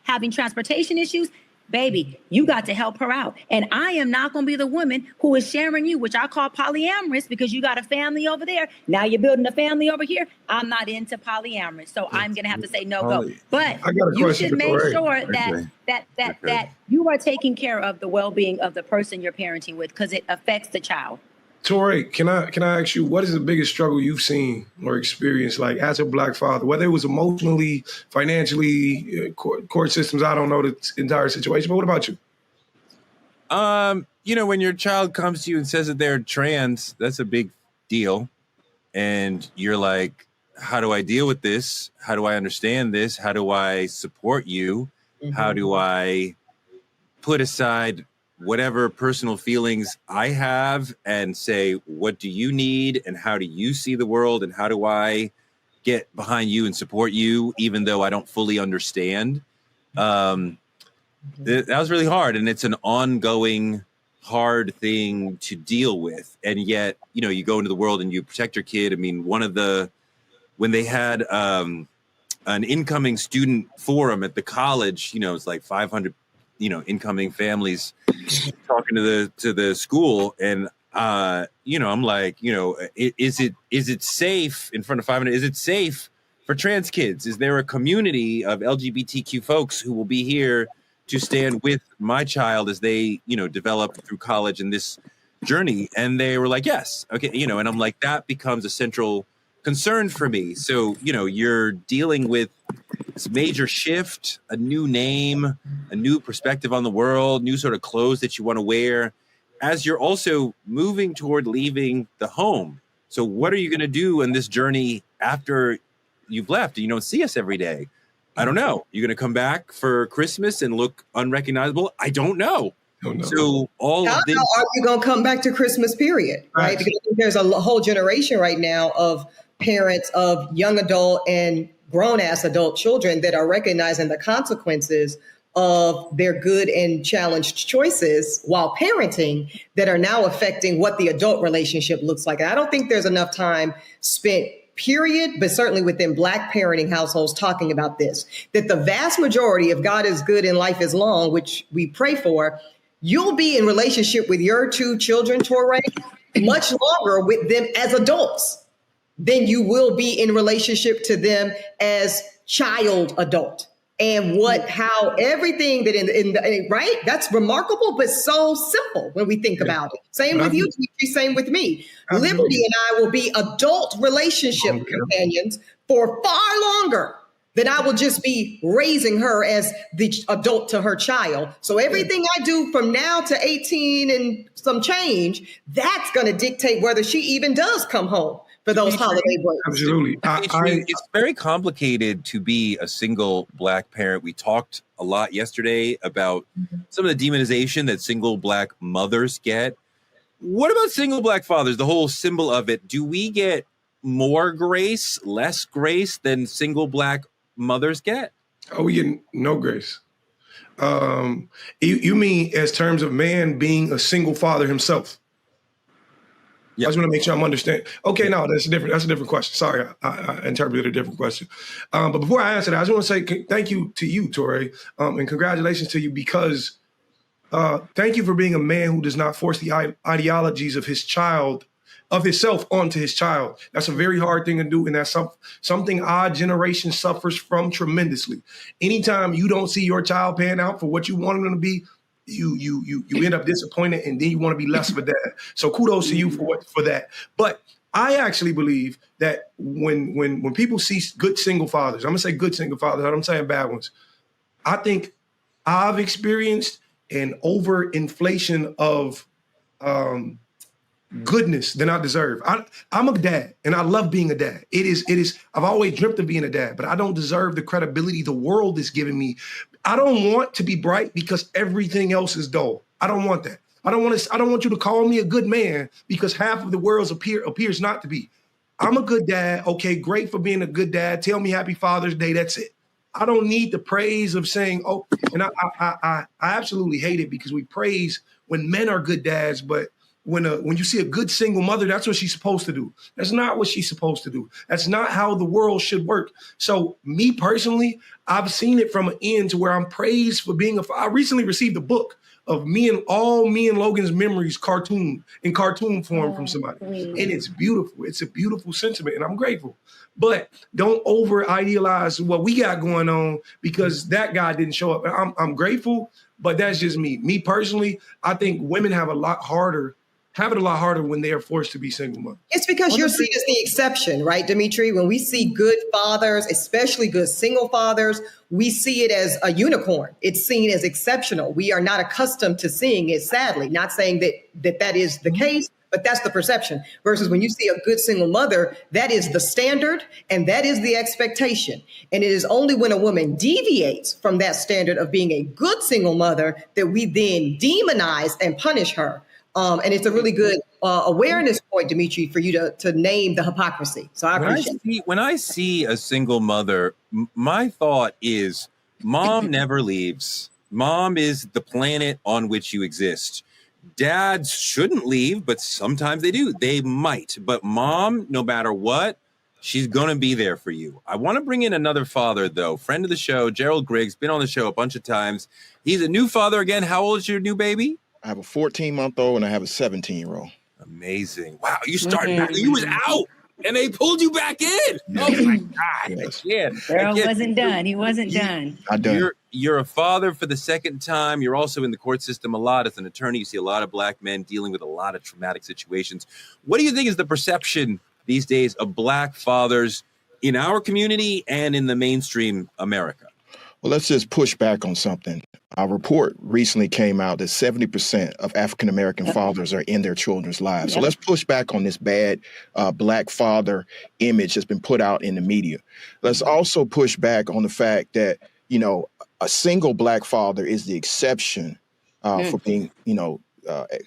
having transportation issues, baby, you got to help her out. And I am not going to be the woman who is sharing you, which I call polyamorous, because you got a family over there. Now you're building a family over here. I'm not into polyamorous. So I'm going to have to say no go. But you should make sure that you are taking care of the well-being of the person you're parenting with, because it affects the child. Touré, can I ask you, what is the biggest struggle you've seen or experienced, like as a Black father, whether it was emotionally, financially, court systems? I don't know the entire situation, but what about you? When your child comes to you and says that they're trans, that's a big deal. And you're like, how do I deal with this? How do I understand this? How do I support you? Mm-hmm. How do I put aside whatever personal feelings I have and say, what do you need and how do you see the world and how do I get behind you and support you, even though I don't fully understand? That was really hard, and it's an ongoing hard thing to deal with. And yet, you go into the world and you protect your kid. I mean, when they had an incoming student forum at the college, it's like 500 incoming families talking to the school, and I'm like, is it safe in front of 500? Is it safe for trans kids? Is there a community of LGBTQ folks who will be here to stand with my child as they develop through college and this journey? And they were like, yes, okay, and I'm like, that becomes a central concern for me. So you're dealing with this major shift, a new name, a new perspective on the world, new sort of clothes that you want to wear, as you're also moving toward leaving the home. So what are you going to do in this journey after you've left and you don't see us every day? I don't know. You're going to come back for Christmas and look unrecognizable? I don't know. So all of this. Are you going to come back to Christmas, period? Right? Because there's a whole generation right now of parents of young adult and grown-ass adult children that are recognizing the consequences of their good and challenged choices while parenting that are now affecting what the adult relationship looks like. And I don't think there's enough time spent, period, but certainly within Black parenting households talking about this, that the vast majority of God is good and life is long, which we pray for, you'll be in relationship with your two children, Touré, much longer with them as adults than you will be in relationship to them as child adult. And how everything that in the right, that's remarkable, but so simple when we think about it. Same with you, same with me. Liberty and I will be adult relationship companions for far longer than I will just be raising her as the adult to her child. So everything I do from now to 18 and some change, that's going to dictate whether she even does come home for those holiday breaks. Absolutely. It's very complicated to be a single Black parent. We talked a lot yesterday about some of the demonization that single Black mothers get. What about single Black fathers, the whole symbol of it? Do we get more grace, less grace than single Black mothers get? Oh, we get no grace. You mean as terms of man being a single father himself? I just want to make sure I'm understanding. Okay, no, that's a different question. Sorry, I interpreted a different question. But before I answer that, I just want to say thank you to you, Touré, and congratulations to you because thank you for being a man who does not force the ideologies of himself onto his child. That's a very hard thing to do, and that's something our generation suffers from tremendously. Anytime you don't see your child pan out for what you want them to be, you end up disappointed, and then you want to be less of a dad. So kudos to you for that. But I actually believe that when people see good single fathers, I'm gonna say good single fathers, I'm saying bad ones. I think I've experienced an overinflation of goodness than I deserve. I'm a dad, and I love being a dad. It is. I've always dreamt of being a dad, but I don't deserve the credibility the world is giving me. I don't want to be bright because everything else is dull. I don't want that. I don't want you to call me a good man because half of the world appears not to be. I'm a good dad. Okay, great for being a good dad. Tell me Happy Father's Day. That's it. I don't need the praise of saying, oh, and I absolutely hate it because we praise when men are good dads, but when you see a good single mother, that's what she's supposed to do. That's not what she's supposed to do. That's not how the world should work. So me personally, I've seen it from an end to where I'm praised for being I recently received a book of me and Logan's memories in cartoon form from somebody. And it's beautiful. It's a beautiful sentiment, and I'm grateful. But don't over idealize what we got going on because that guy didn't show up. I'm grateful, but that's just me. Me personally, I think women have it a lot harder when they are forced to be single mothers. It's because you're seen as the exception, right, Dimitri? When we see good fathers, especially good single fathers, we see it as a unicorn. It's seen as exceptional. We are not accustomed to seeing it, sadly. Not saying that is the case, but that's the perception. Versus when you see a good single mother, that is the standard and that is the expectation. And it is only when a woman deviates from that standard of being a good single mother that we then demonize and punish her. And it's a really good awareness point, Dimitri, for you to name the hypocrisy. So I appreciate it. When I see a single mother, my thought is mom never leaves. Mom is the planet on which you exist. Dads shouldn't leave, but sometimes they do. They might. But mom, no matter what, she's going to be there for you. I want to bring in another father, though. Friend of the show, Gerald Griggs, been on the show a bunch of times. He's a new father again. How old is your new baby? I have a 14-month-old and I have a 17-year-old. Amazing. Wow, you started back. You was out and they pulled you back in. Oh my God. Yes. Earl wasn't done. He wasn't done. You're a father for the second time. You're also in the court system a lot as an attorney. You see a lot of Black men dealing with a lot of traumatic situations. What do you think is the perception these days of Black fathers in our community and in the mainstream America? Well, let's just push back on something. A report recently came out that 70% of African-American fathers are in their children's lives. So let's push back on this bad Black father image that's been put out in the media. Let's also push back on the fact that, you know, a single Black father is the exception for being, you know,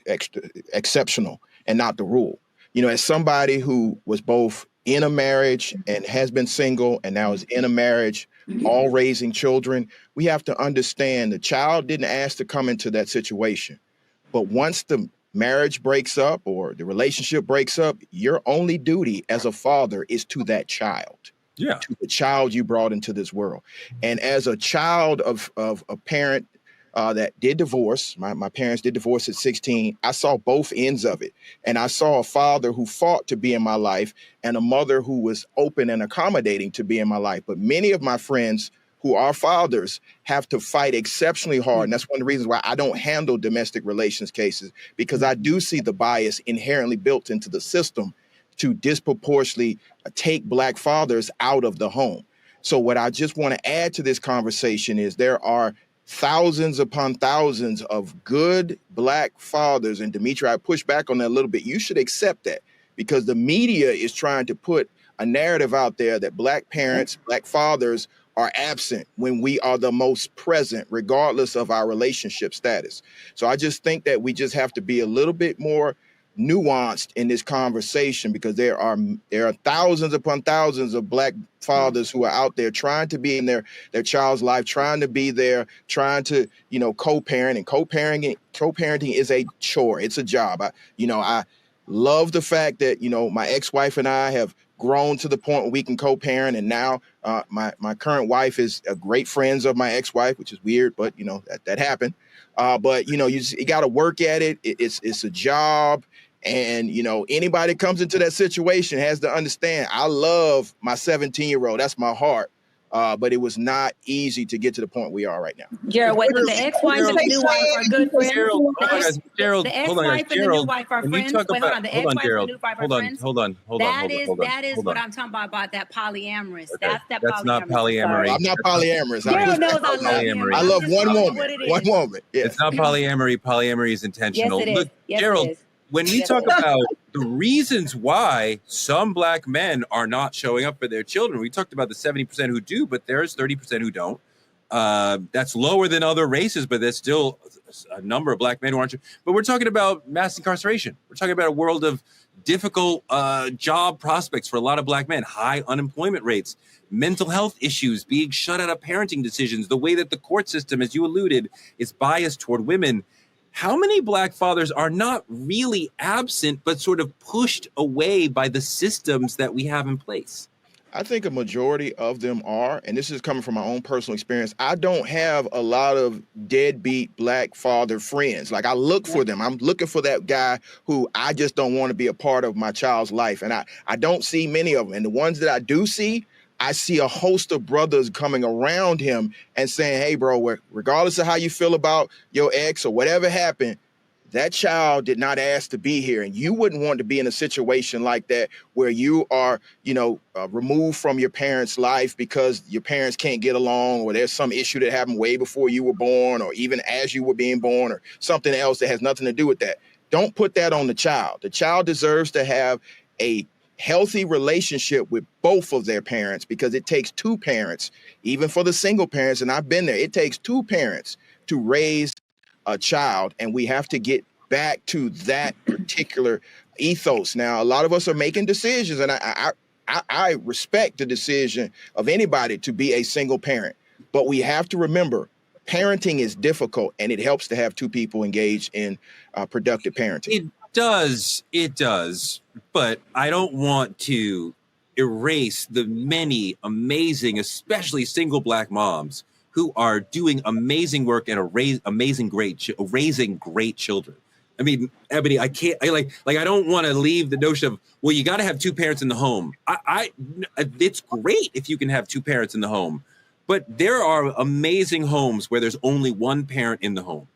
exceptional and not the rule. You know, as somebody who was both in a marriage and has been single and now is in a marriage, all raising children, we have to understand the child didn't ask to come into that situation. But once the marriage breaks up or the relationship breaks up, your only duty as a father is to that child. Yeah. To the child you brought into this world. And as a child of a parent that did divorce, my parents did divorce at 16, I saw both ends of it. And I saw a father who fought to be in my life and a mother who was open and accommodating to be in my life. But many of my friends who are fathers have to fight exceptionally hard. And that's one of the reasons why I don't handle domestic relations cases, because I do see the bias inherently built into the system to disproportionately take Black fathers out of the home. So what I just want to add to this conversation is there are thousands upon thousands of good Black fathers. And Demetri, I push back on that a little bit. You should accept that, because the media is trying to put a narrative out there that Black parents, Black fathers are absent when we are the most present, regardless of our relationship status. So I just think that we just have to be a little bit more nuanced in this conversation, because there are thousands upon thousands of Black fathers who are out there trying to be in their child's life, trying to be there, trying to, you know, co-parent. And co-parenting is a chore. It's a job. I love the fact that, you know, my ex-wife and I have grown to the point where we can co-parent. And now my current wife is great friends of my ex-wife, which is weird, but, you know, that happened. But, you know, you got to work at it. It's a job. And, you know, anybody that comes into that situation has to understand, I love my 17-year-old. That's my heart. But it was not easy to get to the point we are right now. Gerald, wait, the ex-wife and the new wife are good friends. Gerald, The ex-wife and the new wife are friends. Wait, hold on. The ex-wife and the new wife are friends. Hold on. That is what I'm talking about that polyamorous. Okay. That's That's not polyamory. I'm not polyamorous. Gerald knows I love polyamory. I love one woman. One woman. Yeah. It's not polyamory. Polyamory is intentional. Yes, it is. Look, Yes, Gerald, it is. when we talk about the reasons why some Black men are not showing up for their children, we talked about the 70% who do, but there's 30% who don't. That's lower than other races, but there's still a number of Black men who aren't. But we're talking about mass incarceration. We're talking about a world of difficult job prospects for a lot of Black men, high unemployment rates, mental health issues, being shut out of parenting decisions, the way that the court system, as you alluded, is biased toward women. How many Black fathers are not really absent, but sort of pushed away by the systems that we have in place? I think a majority of them are, and this is coming from my own personal experience. I don't have a lot of deadbeat Black father friends. Like, I look for them. I'm looking for that guy who I just don't want to be a part of my child's life. And I don't see many of them. And the ones that I do see, I see a host of brothers coming around him and saying, hey, bro, regardless of how you feel about your ex or whatever happened, that child did not ask to be here. And you wouldn't want to be in a situation like that where you are, you know, removed from your parents' life because your parents can't get along, or there's some issue that happened way before you were born, or even as you were being born, or something else that has nothing to do with that. Don't put that on the child. The child deserves to have a healthy relationship with both of their parents, because it takes two parents, even for the single parents, and I've been there, it takes two parents to raise a child, and we have to get back to that particular ethos. Now, a lot of us are making decisions, and I respect the decision of anybody to be a single parent, but we have to remember, parenting is difficult, and it helps to have two people engaged in productive parenting. It does, but I don't want to erase the many amazing, especially single Black moms who are doing amazing work and raising great children. I mean, Eboni, I don't want to leave the notion of, well, you got to have two parents in the home. It's great if you can have two parents in the home, but there are amazing homes where there's only one parent in the home.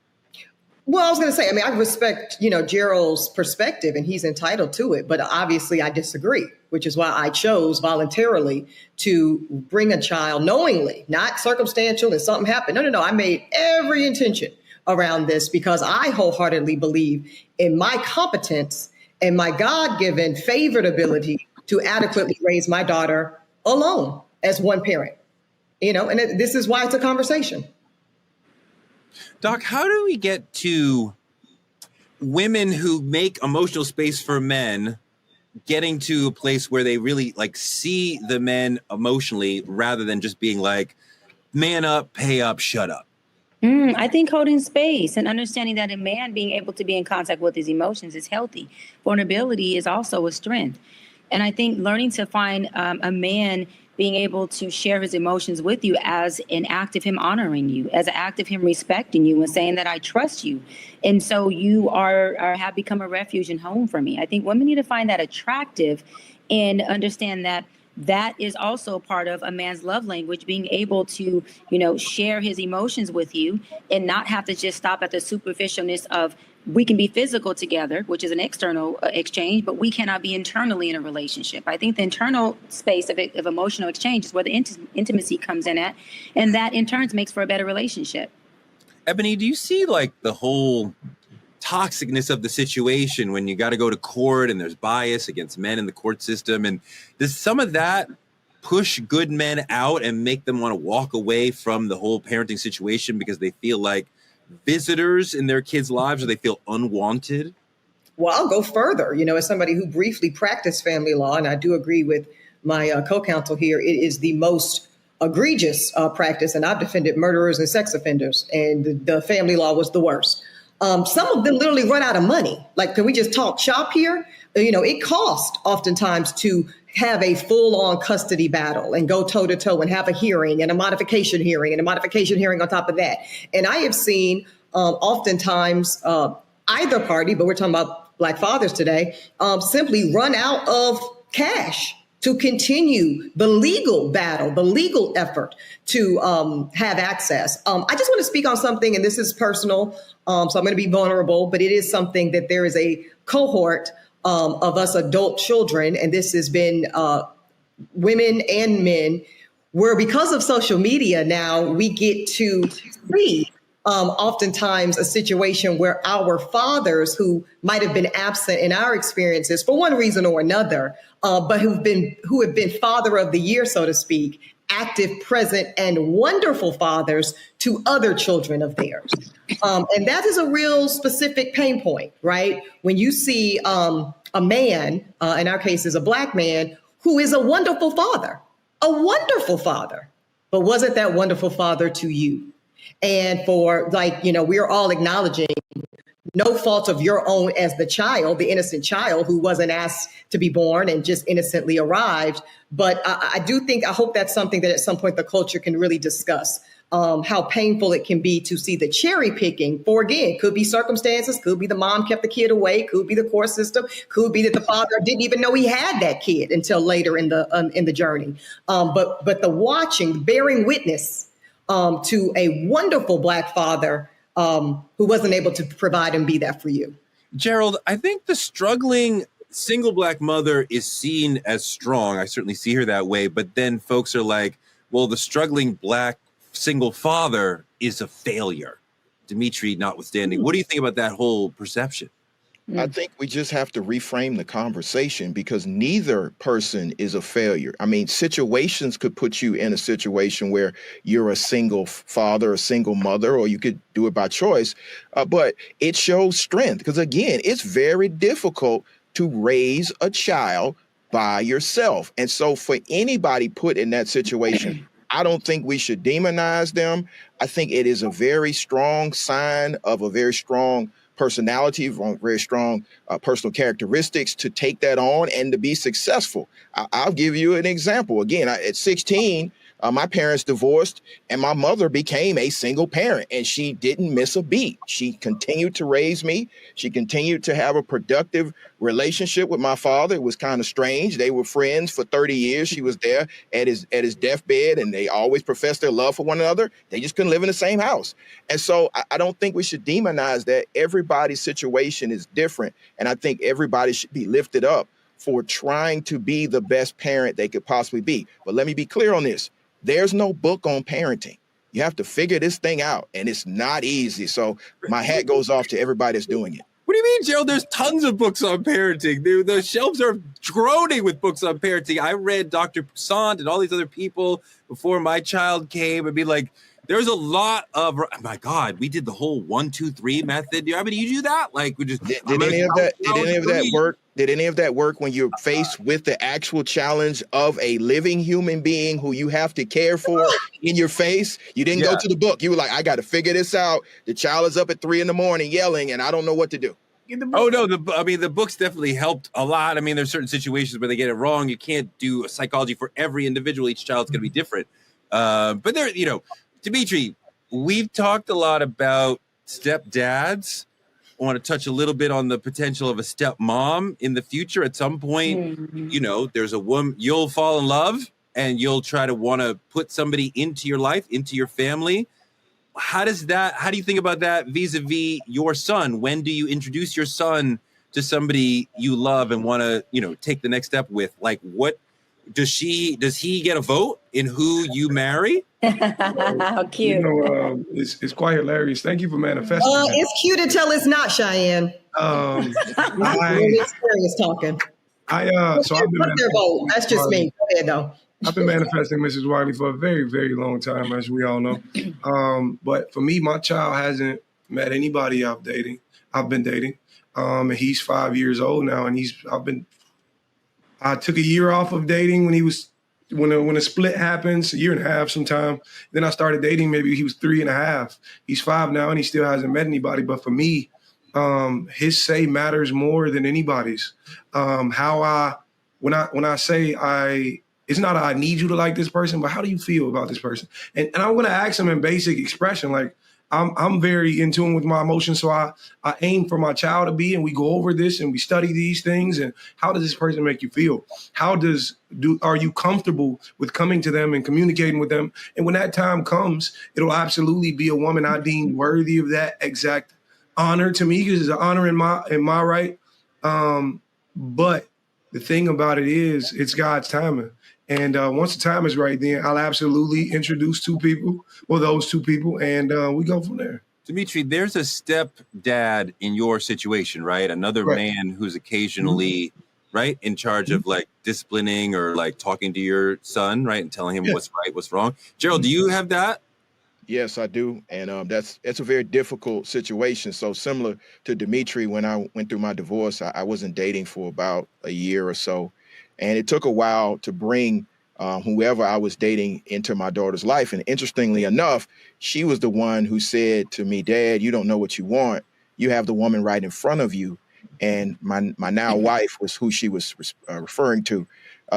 Well, I was going to say, I mean, I respect, Gerald's perspective and he's entitled to it, but obviously I disagree, which is why I chose voluntarily to bring a child knowingly, not circumstantial and something happened. No. I made every intention around this because I wholeheartedly believe in my competence and my God-given favored ability to adequately raise my daughter alone as one parent, and this is why it's a conversation. Doc, how do we get to women who make emotional space for men getting to a place where they really see the men emotionally rather than just being like, man up, pay up, shut up? I think holding space and understanding that a man being able to be in contact with his emotions is healthy. Vulnerability is also a strength. And I think learning to find a man being able to share his emotions with you as an act of him honoring you, as an act of him respecting you and saying that I trust you. And so you have become a refuge and home for me. I think women need to find that attractive and understand that that is also part of a man's love language, being able to, share his emotions with you and not have to just stop at the superficialness of we can be physical together, which is an external exchange, but we cannot be internally in a relationship. I think the internal space of emotional exchange is where the intimacy comes in at, and that in turn makes for a better relationship. Eboni, do you see the whole toxicness of the situation when you got to go to court and there's bias against men in the court system? And does some of that push good men out and make them want to walk away from the whole parenting situation because they feel like visitors in their kids' lives or they feel unwanted? Well, I'll go further. As somebody who briefly practiced family law, and I do agree with my co-counsel here, it is the most egregious practice, and I've defended murderers and sex offenders, and the family law was the worst. Some of them literally run out of money. Can we just talk shop here? It costs oftentimes to have a full-on custody battle and go toe-to-toe and have a hearing and a modification hearing and a modification hearing on top of that. And I have seen oftentimes either party, but we're talking about Black fathers today, simply run out of cash to continue the legal battle, the legal effort to have access. I just want to speak on something, and this is personal, so I'm going to be vulnerable, but it is something that there is a cohort of us adult children, and this has been women and men, where because of social media now, we get to see oftentimes a situation where our fathers who might have been absent in our experiences for one reason or another, but who have been father of the year, so to speak, active, present, and wonderful fathers to other children of theirs. And that is a real specific pain point, right? When you see a man, in our case is a Black man, who is a wonderful father, but wasn't that wonderful father to you? And for we're all acknowledging no fault of your own as the child, the innocent child who wasn't asked to be born and just innocently arrived. But I hope that's something that at some point the culture can really discuss, how painful it can be to see the cherry picking for, again, could be circumstances, could be the mom kept the kid away, could be the court system, could be that the father didn't even know he had that kid until later in the journey. But the watching, bearing witness to a wonderful Black father who wasn't able to provide and be that for you. Gerald, I think the struggling single Black mother is seen as strong. I certainly see her that way. But then folks are like, well, the struggling Black single father is a failure. Dimitri notwithstanding. What do you think about that whole perception? I think we just have to reframe the conversation because neither person is a failure. I mean, situations could put you in a situation where you're a single father, a single mother, or you could do it by choice. But it shows strength because, again, it's very difficult to raise a child by yourself. And so for anybody put in that situation, I don't think we should demonize them. I think it is a very strong sign of a very strong personality, very strong personal characteristics to take that on and to be successful. I'll give you an example. Again, at 16, My parents divorced, and my mother became a single parent, and she didn't miss a beat. She continued to raise me. She continued to have a productive relationship with my father. It was kind of strange. They were friends for 30 years. She was there at his deathbed, and they always professed their love for one another. They just couldn't live in the same house. And so I don't think we should demonize that. Everybody's situation is different, and I think everybody should be lifted up for trying to be the best parent they could possibly be. But let me be clear on this. There's no book on parenting. You have to figure this thing out, and it's not easy. So my hat goes off to everybody that's doing it. What do you mean, Gerald? There's tons of books on parenting. The shelves are groaning with books on parenting. I read Dr. Poussaint and all these other people before my child came and be like, there's a lot of, oh my God, we did the whole 1, 2, 3 method. I mean, do you do that? Like, we just did any of that work? Did any of that work when you're faced with the actual challenge of a living human being who you have to care for in your face? You didn't go to the book. You were like, I got to figure this out. The child is up at 3 a.m. yelling, and I don't know what to do. Oh no, the books definitely helped a lot. I mean, there's certain situations where they get it wrong. You can't do a psychology for every individual. Each child's going to be different. But there, Dimitri, we've talked a lot about stepdads. I want to touch a little bit on the potential of a stepmom in the future. At some point, there's a woman, you'll fall in love and you'll try to want to put somebody into your life, into your family. How do you think about that vis-a-vis your son? When do you introduce your son to somebody you love and want to, take the next step with? Like, what does he get a vote in who you marry? How cute. It's quite hilarious. Thank you for manifesting. It's cute until it's not, Cheyenne. Really serious talking. So I've been their vote. That's just me. Go ahead, though. I've been manifesting Mrs. Wiley for a very, very long time, as we all know. But for me, my child hasn't met anybody I've been dating. And he's 5 years old now, and I took a year off of dating when a split happens, a year and a half sometime. Then I started dating, maybe he was 3.5. He's 5 now, and he still hasn't met anybody. But for me, his say matters more than anybody's. When I say it's not I need you to like this person, but how do you feel about this person? And I'm going to ask him in basic expression, like, I'm very in tune with my emotions, so I aim for my child to be, and we go over this and we study these things. And how does this person make you feel? Are you comfortable with coming to them and communicating with them? And when that time comes, it'll absolutely be a woman I deem worthy of that exact honor to me, because it's an honor in my right. But the thing about it is, it's God's timing. And once the time is right, then I'll absolutely introduce those two people, and we go from there. Dimitri, there's a stepdad in your situation, right? Another man who's occasionally, right, in charge of like disciplining or like talking to your son, right, and telling him what's right, what's wrong. Gerald, do you have that? Yes, I do. And that's a very difficult situation. So similar to Dimitri, when I went through my divorce, I wasn't dating for about a year or so. And it took a while to bring whoever I was dating into my daughter's life. And interestingly enough, she was the one who said to me, Dad, you don't know what you want. You have the woman right in front of you. And my now wife was who she was referring to.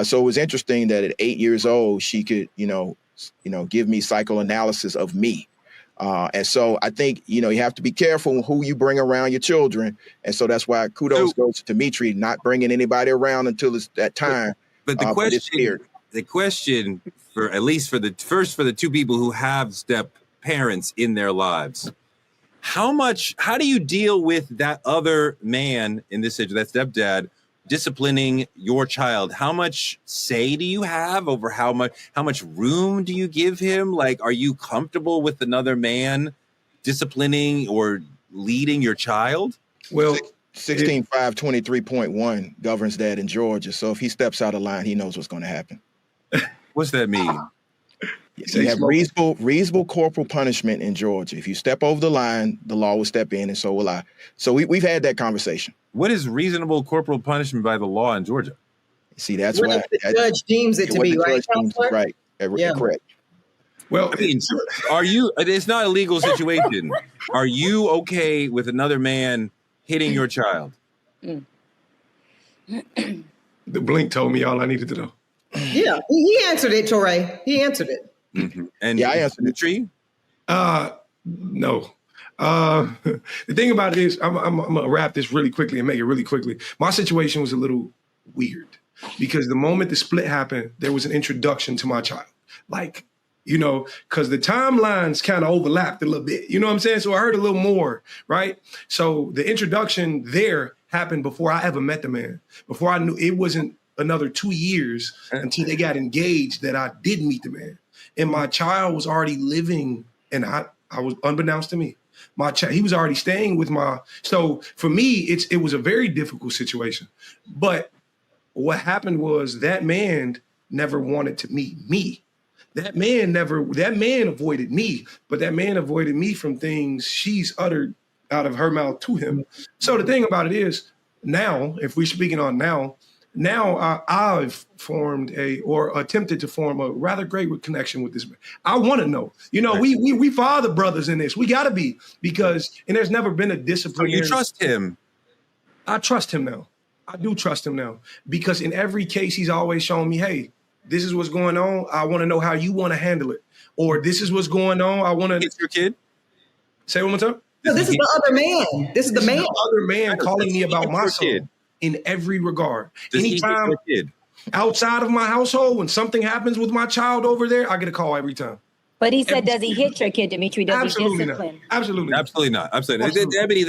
So it was interesting that at 8 years old, she could, give me psychoanalysis of me. And so I think, you have to be careful who you bring around your children. And so that's why kudos goes to Dimitri, not bringing anybody around until it's that time. But the question for at least for the two people who have step parents in their lives, how do you deal with that other man in this situation, that stepdad, disciplining your child? How much say do you have over how much room do you give him? Like, are you comfortable with another man disciplining or leading your child? Well, 16.523.1 governs that in Georgia. So if he steps out of line, he knows what's going to happen. What's that mean? You have reasonable corporal punishment in Georgia. If you step over the line, the law will step in, and so will I. So we've had that conversation. What is reasonable corporal punishment by the law in Georgia? See, that's why the judge deems it to be, right? Right. Yeah. Correct. Well, I mean, it's not a legal situation. Are you okay with another man hitting your child? The blink told me all I needed to know. Yeah, he answered it, Torrey. He answered it. Mm-hmm. And yeah, I answered the tree. No. The thing about it is, I'm gonna wrap this really quickly and make it really quickly. My situation was a little weird because the moment the split happened, there was an introduction to my child. Like, you know, because the timelines kind of overlapped a little bit. You know what I'm saying? So I heard a little more, right? So the introduction there happened before I ever met the man. Before I knew, it wasn't another 2 years until they got engaged that I did meet the man. And my child was already living, and I was, unbeknownst to me, he was already staying with so for me, it was a very difficult situation. But what happened was that man never wanted to meet me. That man avoided me, but that man avoided me from things she's uttered out of her mouth to him. So the thing about it is, now, if we're speaking on now I've formed or attempted to form a rather great connection with this man. I want to know, you know, we father brothers in this. We got to be, because, and there's never been a discipline. So you trust him? I trust him now. I do trust him now, because in every case, he's always shown me, hey, this is what's going on. I want to know how you want to handle it. Or this is what's going on. I want to. It's your kid? Say it one more time. No, this is the other man. This is the man. The other man calling me about my son. In every regard. Anytime outside of my household, when something happens with my child over there, I get a call every time. But he said, does he hit your kid, Dimitri? Does he discipline? Absolutely. Absolutely not. Eboni,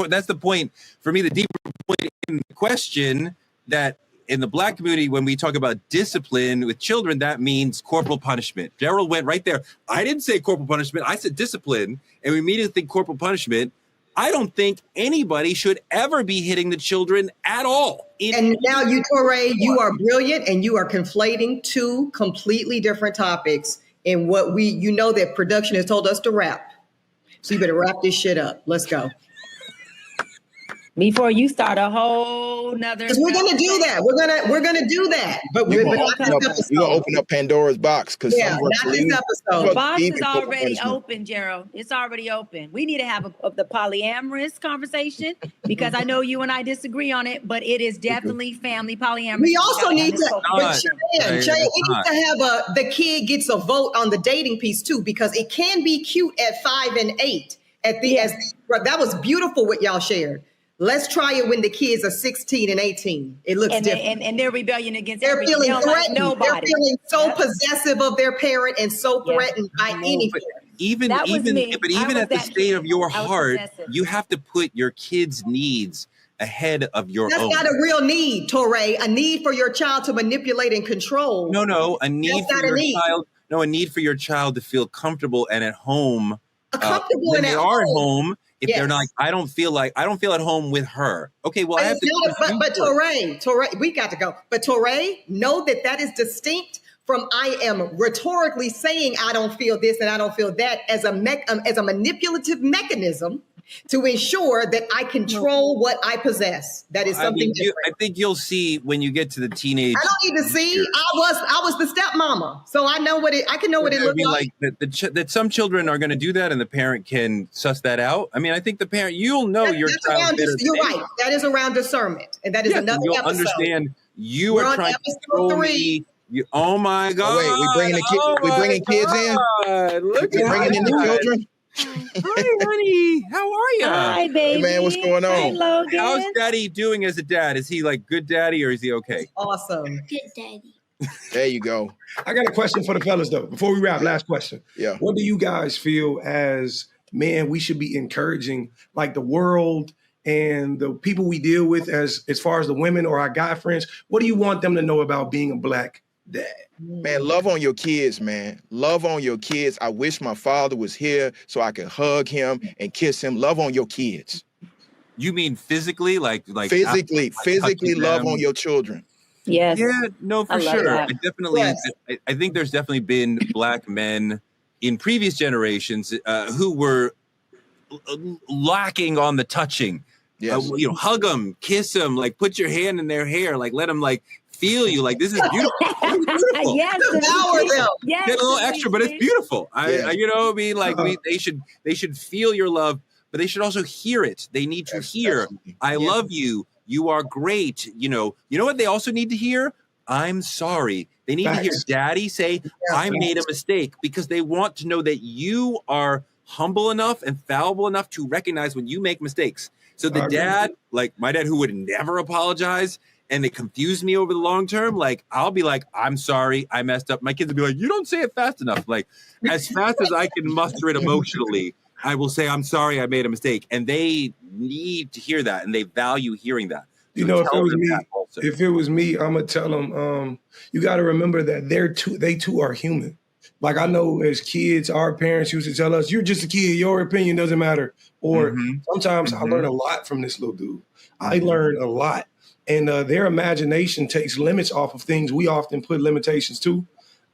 that's the point for me. The deeper point in the question, that in the Black community, when we talk about discipline with children, that means corporal punishment. Gerald went right there. I didn't say corporal punishment. I said discipline, and we immediately think corporal punishment. I don't think anybody should ever be hitting the children at all. And now you, Touré, you are brilliant, and you are conflating two completely different topics in what you know that production has told us to wrap. So you better wrap this shit up. Let's go. Before you start a whole nother. We're gonna do that. We're gonna do that. But we're gonna open up Pandora's box, because not this episode. The box is already open, Gerald. It's already open. We need to have the polyamorous conversation, because I know you and I disagree on it, but it is definitely family polyamorous. We also need to, Cheyenne, we need to have the kid gets a vote on the dating piece too, because it can be cute at 5 and 8. That was beautiful what y'all shared. Let's try it when the kids are 16 and 18. It looks different. And they're rebellion against They're feeling threatened. Like they're feeling so possessive of their parent and so threatened by any parent. Even at the state of your heart, you have to put your kids' needs ahead of your own. That's not a real need, Touré. A need for your child to manipulate and control. No, a need for your child. No, a need for your child to feel comfortable and at home. When they are at home. If they're not, I don't feel at home with her. Okay, well, I have to. But Touré, we got to go. But Touré, know that is distinct from I am rhetorically saying I don't feel this and I don't feel that as a manipulative mechanism to ensure that I control what I possess. That is something different. I think you'll see when you get to the teenage. I don't need to see. I was the stepmama, so I know I can know what it looks like. That some children are going to do that, and the parent can suss that out. I mean, I think the parent, you'll know your child. You're right. That is around discernment, and that is another you'll episode. Understand. You are trying to throw me. Oh my God! Oh, wait, we bringing kids in. Look, we bringing in the children. Hi, honey. How are you? Hi, baby. Hey, man, what's going on? Hi, Logan. How's Daddy doing as a dad? Is he like good daddy, or is he okay? Awesome. Good daddy. There you go. I got a question for the fellas, though. Before we wrap, last question. Yeah. What do you guys feel as men we should be encouraging, like the world and the people we deal with, as far as the women or our guy friends? What do you want them to know about being a Black dad? Man, love on your kids, man. Love on your kids. I wish my father was here so I could hug him and kiss him. Love on your kids. You mean physically, like physically love on your children. Yes. Yeah, no, for sure. That. I think there's definitely been Black men in previous generations who were lacking on the touching. Yes. Hug them, kiss them, like put your hand in their hair, like let them like feel you, like this is beautiful. Yes, devour them. Yes, get a little extra, but it's beautiful. They should feel your love, but they should also hear it. They need to hear, I love you. You are great. You know what they also need to hear? I'm sorry. They need to hear Facts. daddy say, I made a mistake, because they want to know that you are humble enough and fallible enough to recognize when you make mistakes. So the dad, like my dad, who would never apologize, and it confused me over the long term, like I'll be like, I'm sorry, I messed up. My kids will be like, you don't say it fast enough. Like as fast as I can muster it emotionally, I will say, I'm sorry, I made a mistake. And they need to hear that, and they value hearing that. So you know, if it was me, I'm gonna tell them, you got to remember that they too are human. Like I know as kids, our parents used to tell us, you're just a kid, your opinion doesn't matter. Or sometimes I learn a lot from this little dude. I learn a lot. And their imagination takes limits off of things we often put limitations to.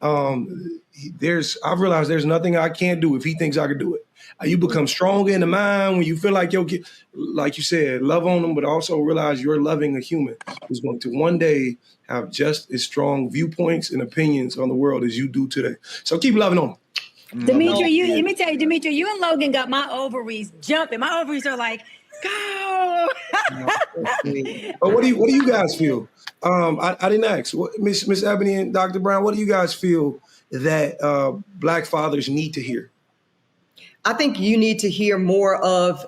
I've realized there's nothing I can't do if he thinks I could do it. You become stronger in the mind when you feel like your kid, like you said, love on them, but also realize you're loving a human who's going to one day have just as strong viewpoints and opinions on the world as you do today. So keep loving on them. Dimitri, let me tell you, Dimitri, you and Logan got my ovaries jumping. My ovaries are like, go. But what do you guys feel? I didn't ask. Miss Eboni and Dr. Brown, what do you guys feel that Black fathers need to hear? I think you need to hear more of,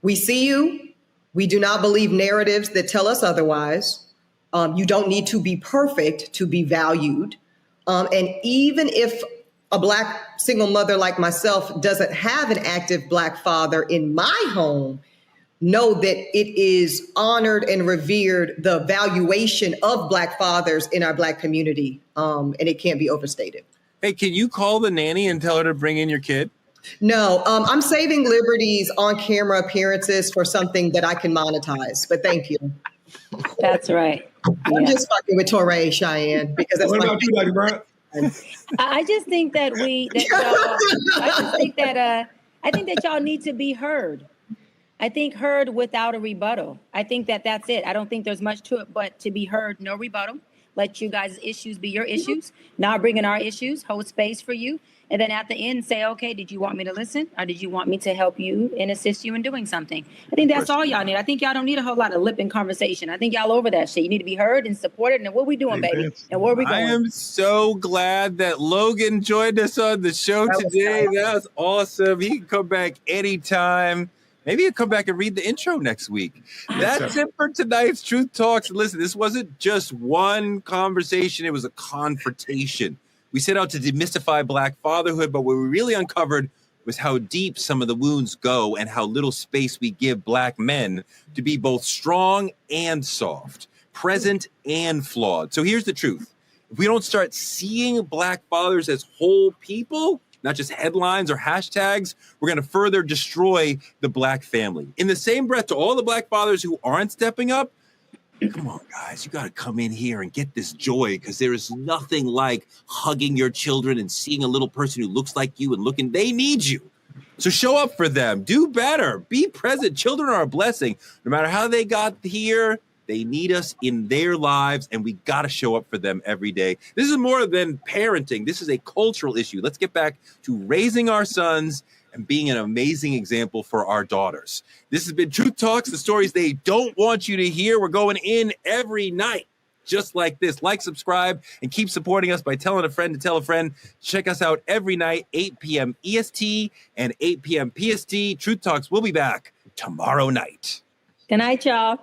we see you. We do not believe narratives that tell us otherwise. You don't need to be perfect to be valued. And even if a Black single mother like myself doesn't have an active Black father in my home, know that it is honored and revered, the valuation of Black fathers in our Black community. And it can't be overstated. Hey, can you call the nanny and tell her to bring in your kid? No, I'm saving liberties on camera appearances for something that I can monetize, but thank you. That's right. I'm just fucking with Torre, Cheyenne, because that's what about you, Dr. Brown? I just think that I think that y'all need to be heard. I think heard without a rebuttal. I think that's it. I don't think there's much to it, but to be heard, no rebuttal. Let you guys' issues be your issues. Not bring in our issues, hold space for you. And then at the end say, okay, did you want me to listen? Or did you want me to help you and assist you in doing something? I think that's all y'all need. I think y'all don't need a whole lot of lip and conversation. I think y'all over that shit. You need to be heard and supported. And what we doing, baby? And where we going? I am so glad that Logan joined us on the show today. That was awesome. He can come back anytime. Maybe he'll come back and read the intro next week. That's it for tonight's Truth Talks. Listen, this wasn't just one conversation. It was a confrontation. We set out to demystify Black fatherhood, but what we really uncovered was how deep some of the wounds go and how little space we give Black men to be both strong and soft, present and flawed. So here's the truth. If we don't start seeing Black fathers as whole people, not just headlines or hashtags, we're going to further destroy the Black family. In the same breath, to all the Black fathers who aren't stepping up, come on, guys, you got to come in here and get this joy, because there is nothing like hugging your children and seeing a little person who looks like you and looking, they need you. So show up for them. Do better. Be present. Children are a blessing. No matter how they got here, they need us in their lives, and we got to show up for them every day. This is more than parenting. This is a cultural issue. Let's get back to raising our sons and being an amazing example for our daughters. This has been Truth Talks, the stories they don't want you to hear. We're going in every night just like this. Like, subscribe, and keep supporting us by telling a friend to tell a friend. Check us out every night, 8 p.m. EST and 8 p.m. PST. Truth Talks will be back tomorrow night. Good night, y'all.